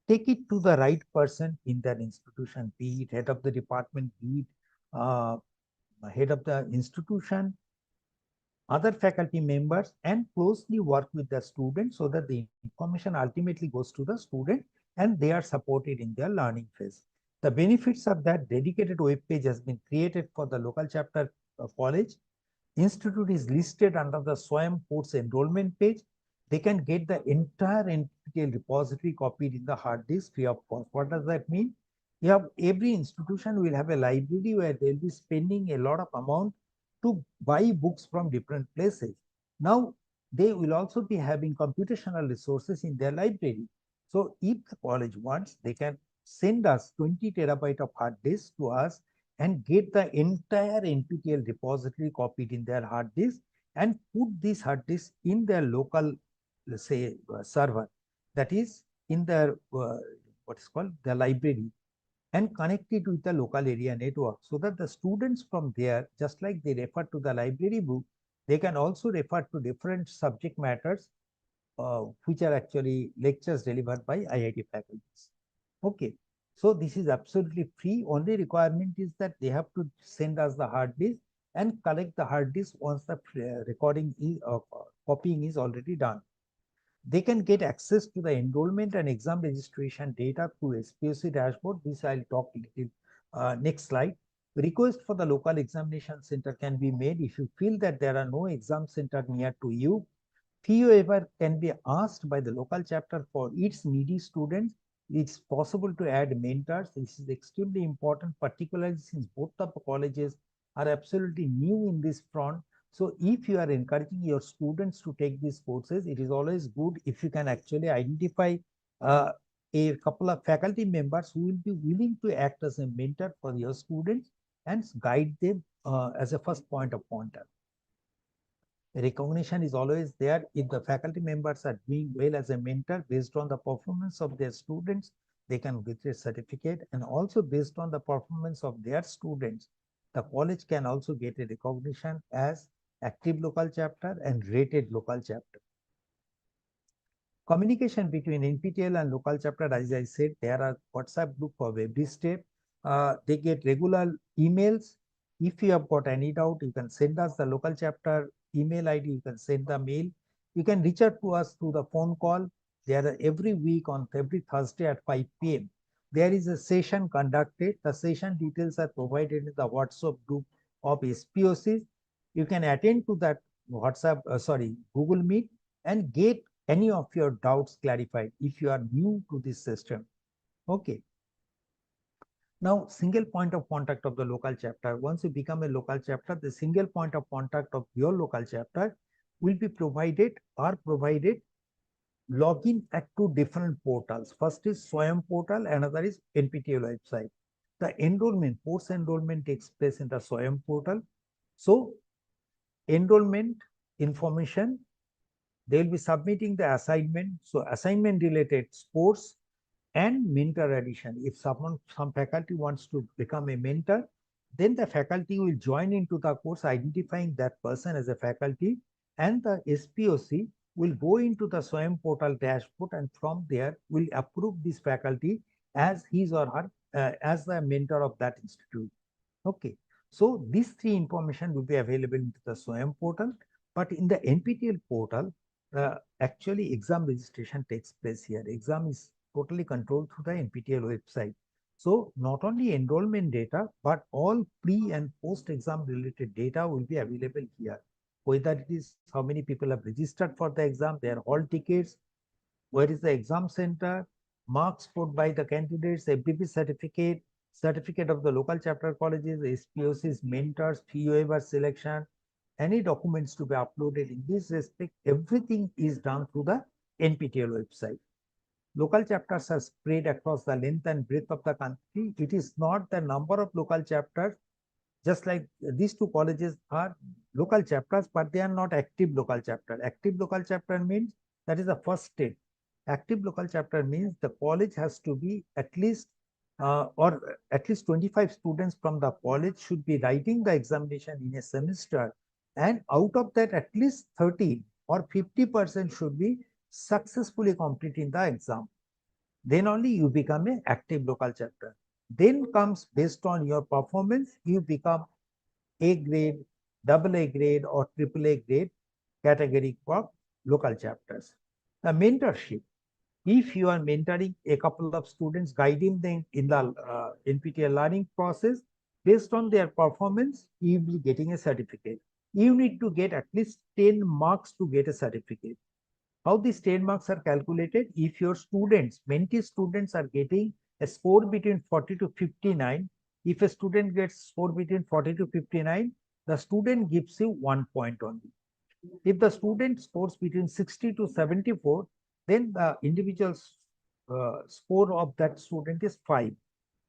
take it to the right person in that institution, be it head of the department, be it head of the institution, other faculty members, and closely work with the student so that the information ultimately goes to the student and they are supported in their learning phase. The benefits of that dedicated web page has been created for the local chapter college. Institute is listed under the SWAYAM course enrollment page. They can get the entire NPTEL repository copied in the hard disk free of cost. What does that mean? You have every institution will have a library where they'll be spending a lot of amount to buy books from different places. Now, they will also be having computational resources in their library. So if the college wants, they can send us 20 terabyte of hard disk to us and get the entire NPTEL repository copied in their hard disk and put this hard disk in their local, let's say, server, that is in their what is called the library, and connect it with the local area network so that the students from there, just like they refer to the library book, they can also refer to different subject matters which are actually lectures delivered by IIT faculties. Okay. So this is absolutely free. Only requirement is that they have to send us the hard disk and collect the hard disk once the recording is copying is already done. They can get access to the enrollment and exam registration data through SPOC dashboard. This I'll talk little next slide. Request for the local examination center can be made if you feel that there are no exam center near to you. Fee waiver can be asked by the local chapter for its needy students. It's possible to add mentors. This is extremely important, particularly since both the colleges are absolutely new in this front. So if you are encouraging your students to take these courses, it is always good if you can actually identify a couple of faculty members who will be willing to act as a mentor for your students and guide them as a first point of contact. Recognition is always there. If the faculty members are doing well as a mentor based on the performance of their students, they can get a certificate, and also based on the performance of their students, the college can also get a recognition as active local chapter and rated local chapter. Communication between NPTEL and local chapter, as I said, there are WhatsApp group for every step. They get regular emails. If you have got any doubt, you can send us the local chapter email ID. You can send the mail. You can reach out to us through the phone call. There are every week on every Thursday at 5 p.m. There is a session conducted. The session details are provided in the WhatsApp group of SPOCs. You can attend to that Google Meet and get any of your doubts clarified if you are new to this system. Okay. Now, single point of contact of the local chapter. Once you become a local chapter, the single point of contact of your local chapter will be provided login at two different portals. First is SWAYAM portal, another is NPTEL website. The enrollment, post enrollment takes place in the SWAYAM portal. So, enrollment information, they will be submitting the assignment. So, assignment related sports and mentor addition. If some faculty wants to become a mentor, then the faculty will join into the course identifying that person as a faculty, and the SPOC will go into the SWAYAM portal dashboard, and from there will approve this faculty as his or her as the mentor of that institute. Okay. So these three information will be available in the SWAYAM portal, but in the NPTEL portal, actually exam registration takes place here. Exam is totally controlled through the NPTEL website. So not only enrollment data, but all pre and post exam related data will be available here. Whether it is how many people have registered for the exam, their hall tickets, where is the exam center, marks scored by the candidates, FDP certificate, certificate of the local chapter colleges, SPOCs, mentors, fee waiver selection, any documents to be uploaded in this respect, everything is done through the NPTEL website. Local chapters are spread across the length and breadth of the country. It is not the number of local chapters, just like these two colleges are local chapters, but they are not active local chapter. Active local chapter means that is the first step. Active local chapter means the college has to be at least 25 students from the college should be writing the examination in a semester, and out of that at least 30 or 50% should be successfully completing the exam. Then only you become an active local chapter. Then comes, based on your performance, you become A grade, AA grade or AAA grade category for local chapters. The mentorship. If you are mentoring a couple of students, guiding them in the NPTEL learning process, based on their performance, you will be getting a certificate. You need to get at least 10 marks to get a certificate. How these 10 marks are calculated? If your students, mentee students are getting a score between 40 to 59, if a student gets score between 40 to 59, the student gives you 1 point only. If the student scores between 60 to 74, then the individual score of that student is 5.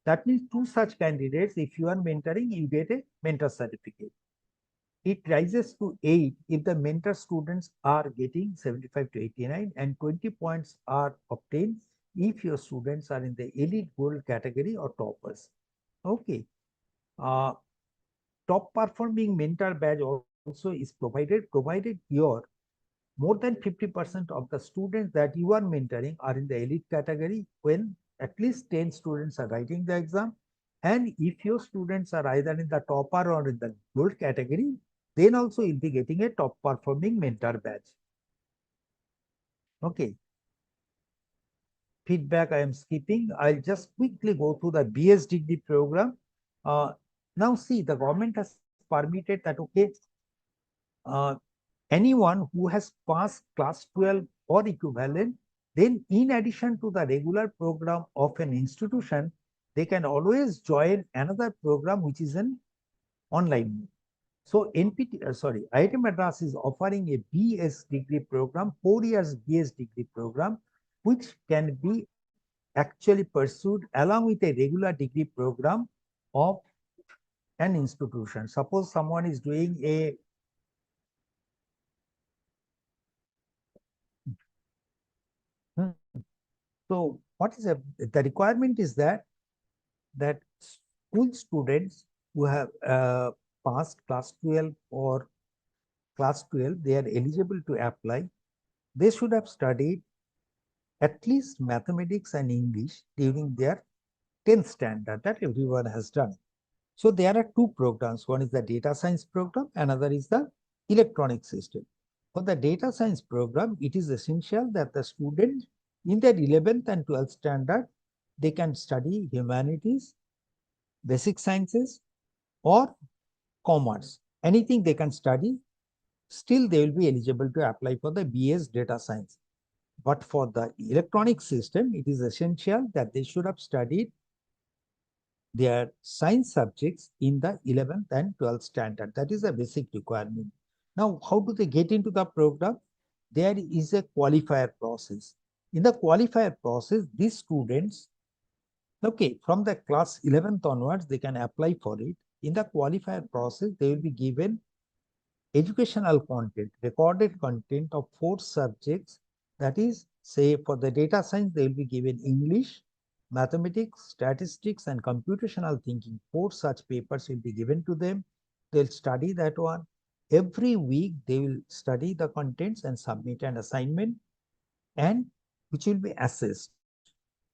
That means two such candidates, if you are mentoring, you get a mentor certificate. It rises to 8 if the mentor students are getting 75 to 89, and 20 points are obtained if your students are in the elite gold category or toppers. Okay. Top performing mentor badge also is provided your more than 50% of the students that you are mentoring are in the elite category when at least 10 students are writing the exam. And if your students are either in the topper or in the gold category, then also you'll be getting a top performing mentor badge. Okay. Feedback I am skipping. I'll just quickly go through the BS degree program. Now see, the government has permitted that, okay, anyone who has passed class 12 or equivalent, then in addition to the regular program of an institution, they can always join another program which is an online mode. So IIT Madras is offering a BS degree program, 4 years BS degree program, which can be actually pursued along with a regular degree program of an institution. Suppose someone is doing a so what is the requirement is that school students who have passed class 12 or class 12, they are eligible to apply. They should have studied at least mathematics and English during their 10th standard that everyone has done. So there are two programs. One is the data science program, another is the electronic system. For the data science program, it is essential that the student in their 11th and 12th standard, they can study humanities, basic sciences, or commerce. Anything they can study, still they will be eligible to apply for the BS data science. But for the electronic system, it is essential that they should have studied their science subjects in the 11th and 12th standard. That is a basic requirement. Now, how do they get into the program? There is a qualifier process. In the qualifier process, these students, okay, from the class 11th onwards, they can apply for it. In the qualifier process, they will be given educational content, recorded content of 4 subjects. That is, say, for the data science, they will be given English, mathematics, statistics, and computational thinking. 4 such papers will be given to them. They'll study that one. Every week, they will study the contents and submit an assignment, and which will be assessed.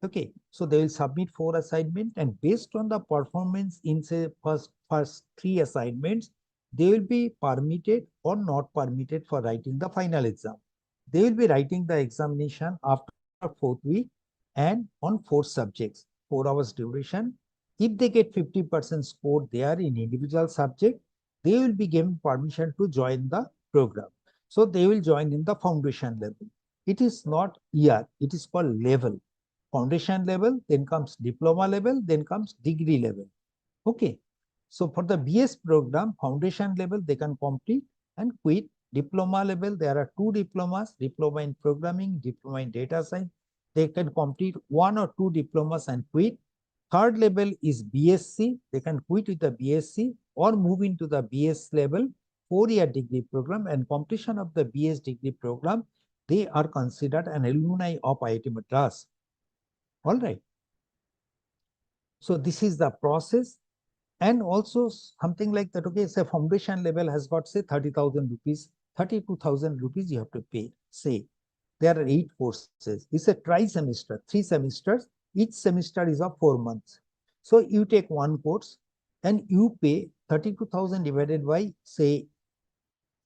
Okay, so they will submit 4 assignments, and based on the performance in, say, first 3 assignments, they will be permitted or not permitted for writing the final exam. They will be writing the examination after 4th week and on 4 subjects, 4 hours duration. If they get 50% score there in individual subject, they will be given permission to join the program. So they will join in the foundation level. It is not year, it is called level. Foundation level, then comes diploma level, then comes degree level. Okay. So for the BS program, foundation level, they can complete and quit. Diploma level, there are 2 diplomas, diploma in programming, diploma in data science. They can complete 1 or 2 diplomas and quit. Third level is BSc. They can quit with the BSc or move into the BS level 4-year degree program, and completion of the BS degree program, they are considered an alumni of IIT Madras. All right. So this is the process. And also something like that, okay, say foundation level has got, say, 30,000 rupees, 32,000 rupees you have to pay. Say, there are 8 courses. It's a tri-semester, 3 semesters. Each semester is of 4 months. So you take one course and you pay 32,000 divided by, say,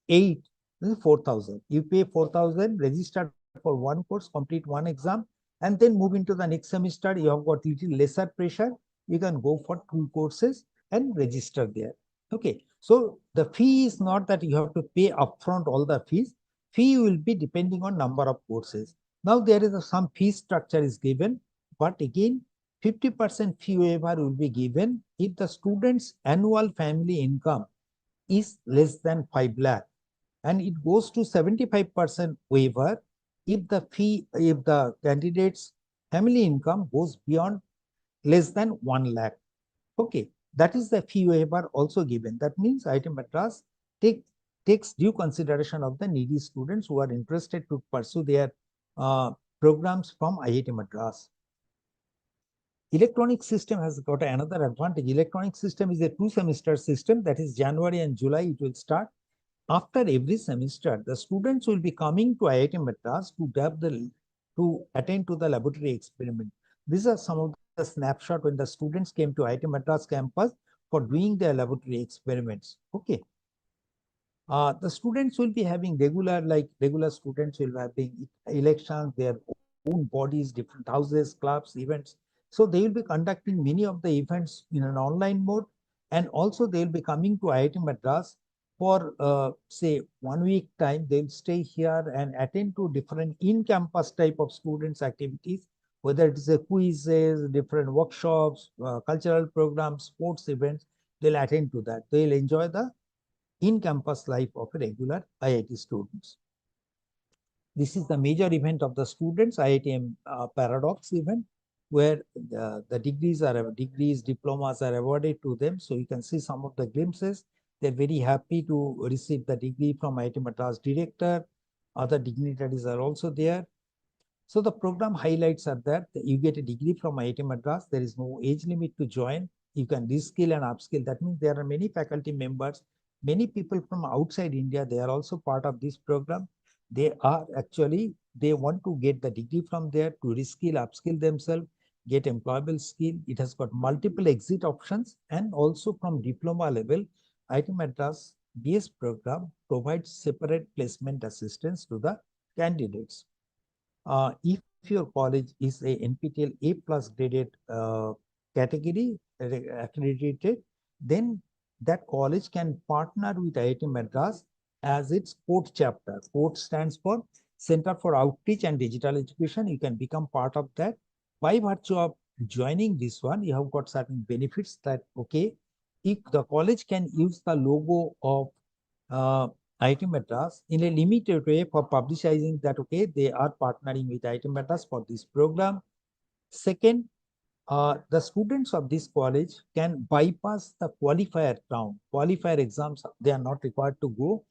8, this is 4,000. You pay 4,000, register for one course, complete one exam, and then move into the next semester. You have got little lesser pressure. You can go for 2 courses and register there. Okay. So the fee is not that you have to pay upfront all the fees. Fee will be depending on number of courses. Now there is some fee structure is given, but again, 50% fee waiver will be given if the student's annual family income is less than 5 lakh. And it goes to 75% waiver if the candidate's family income goes beyond less than 1 lakh. Okay, that is the fee waiver also given. That means IIT Madras takes due consideration of the needy students who are interested to pursue their programs from IIT Madras. Electronic system has got another advantage. Electronic system is a 2-semester system, that is January and July it will start. After every semester, the students will be coming to IIT Madras to attend to the laboratory experiment. These are some of the snapshot when the students came to IIT Madras campus for doing their laboratory experiments. Okay. The students will be having regular students will be having elections, their own bodies, different houses, clubs, events. So they will be conducting many of the events in an online mode, and also they will be coming to IIT Madras for say 1 week time. They'll stay here and attend to different in-campus type of students activities, whether it is a quizzes, different workshops, cultural programs, sports events. They'll attend to that. They'll enjoy the in-campus life of a regular IIT students. This is the major event of the students, IITM Paradox event, where the degrees, diplomas are awarded to them. So you can see some of the glimpses. They're very happy to receive the degree from IIT Madras director. Other dignitaries are also there. So the program highlights are that you get a degree from IIT Madras. There is no age limit to join. You can reskill and upskill. That means there are many faculty members, many people from outside India. They are also part of this program. They want to get the degree from there to reskill, upskill themselves, get employable skill. It has got multiple exit options, and also from diploma level, IIT Madras BS program provides separate placement assistance to the candidates. If your college is a NPTEL A+ graded category accredited, then that college can partner with IIT Madras as its CODE chapter. CODE stands for Center for Outreach and Digital Education. You can become part of that. By virtue of joining this one, you have got certain benefits that, okay, if the college can use the logo of IIT Madras in a limited way for publicizing that, okay, they are partnering with IIT Madras for this program. Second, the students of this college can bypass the qualifier round. Qualifier exams, they are not required to go,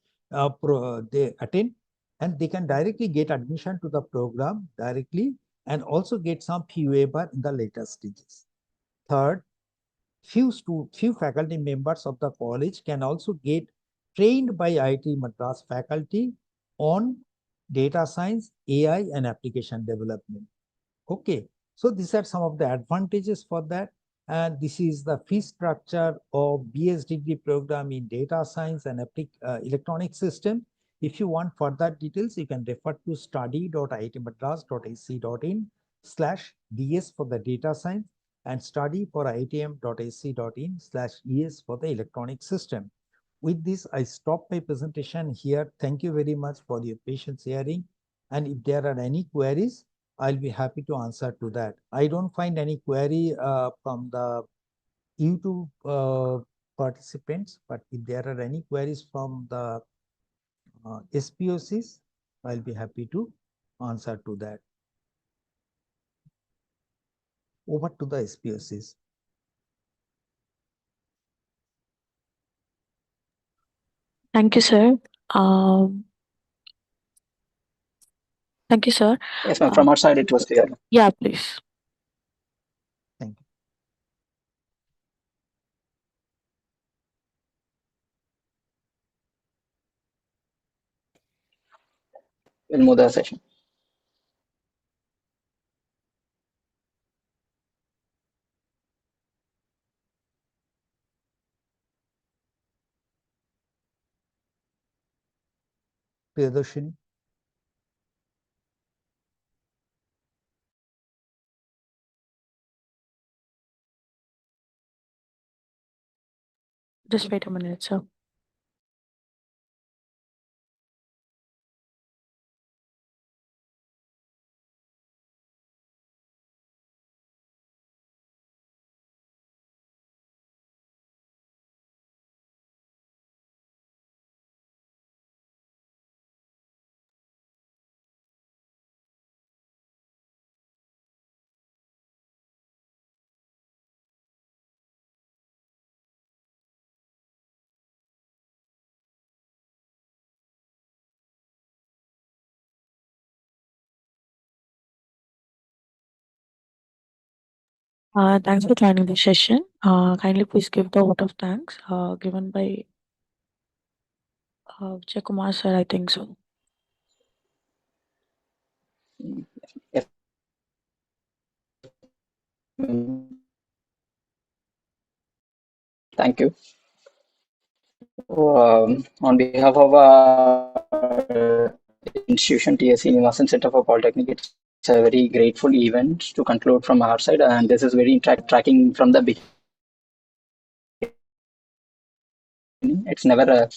they attend, and they can directly get admission to the program directly, and also get some fee waiver in the later stages. Third, few faculty members of the college can also get trained by IIT Madras faculty on data science, AI, and application development. Okay, so these are some of the advantages for that. And this is the fee structure of BS degree program in data science and electronic system. If you want further details, you can refer to study.iitmadras.ac.in/BS for the data science, and study for itm.ac.in/ES for the electronic system. With this, I stop my presentation here. Thank you very much for your patience hearing. And if there are any queries, I'll be happy to answer to that. I don't find any query from the YouTube participants, but if there are any queries from the SPOCs, I'll be happy to answer to that. Over to the SPOCs. Thank you, sir. Thank you, sir. Yes, ma'am. From our side, it was clear. Yeah, please. Thank you. We'll move the session. Priyadarshini. Just wait a minute, sir. Thanks for joining the session. Kindly please give the vote of thanks given by Vijay Kumar sir, I think so. Yes. Thank you. On behalf of our institution, TSC Universal Center for Polytechnic, it's a very grateful event to conclude from our side, and this is very tracking from the beginning. It's never,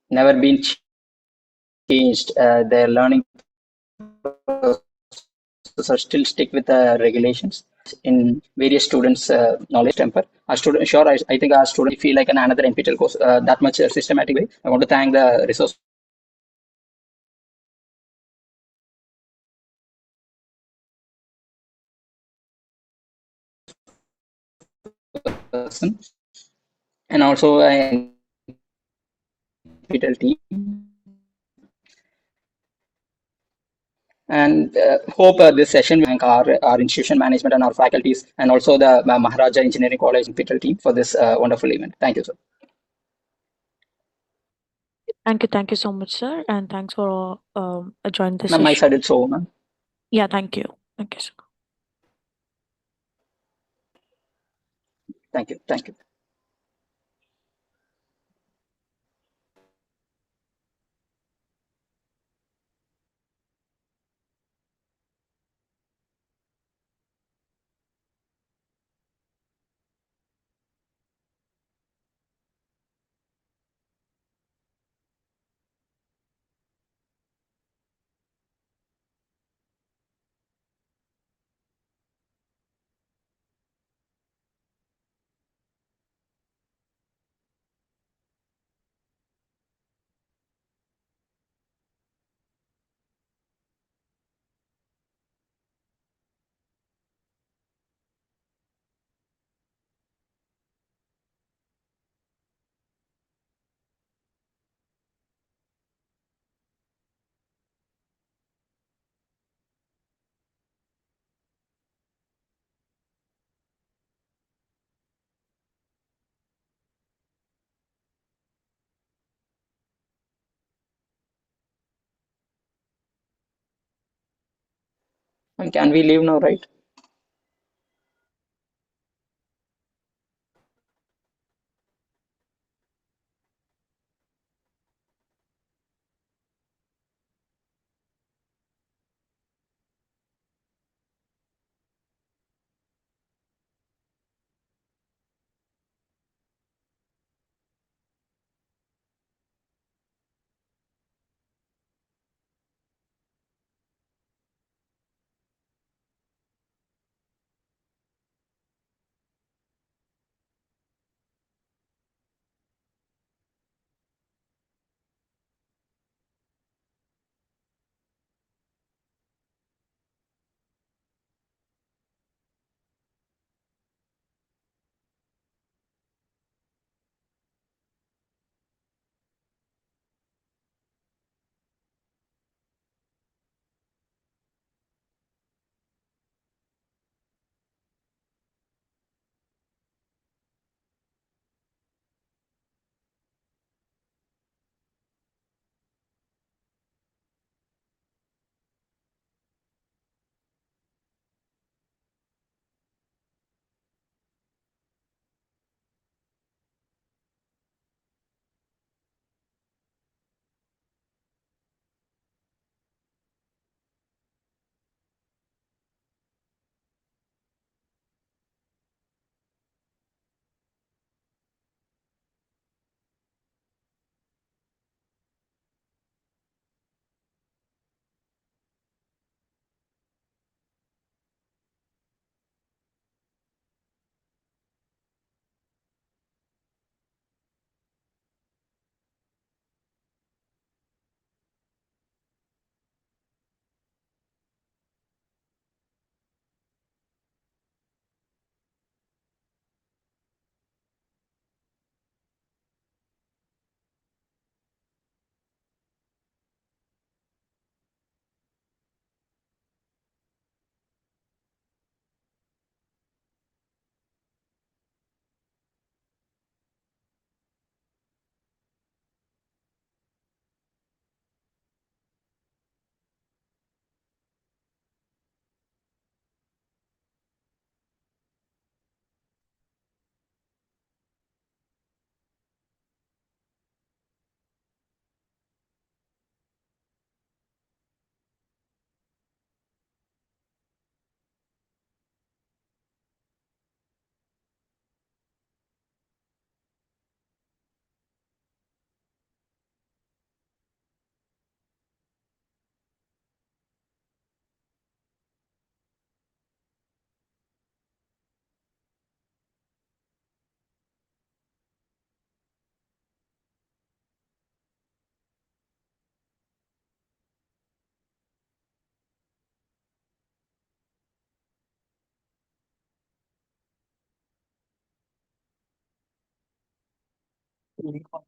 never been changed. Their learning are still stick with the regulations in various students' knowledge temper. Our student, sure, I think our students feel like another NPTEL course that much systematic way. I want to thank the resource person and also NPTEL team. And hope this session will thank our institution management and our faculties and also the Maharaja Engineering College NPTEL team for this wonderful event. Thank you, sir. Thank you so much, sir, and thanks for joining the Ma'am, my session. side it's so, ma'am. Yeah, thank you, sir. Thank you, thank you. And can we leave now, right? link on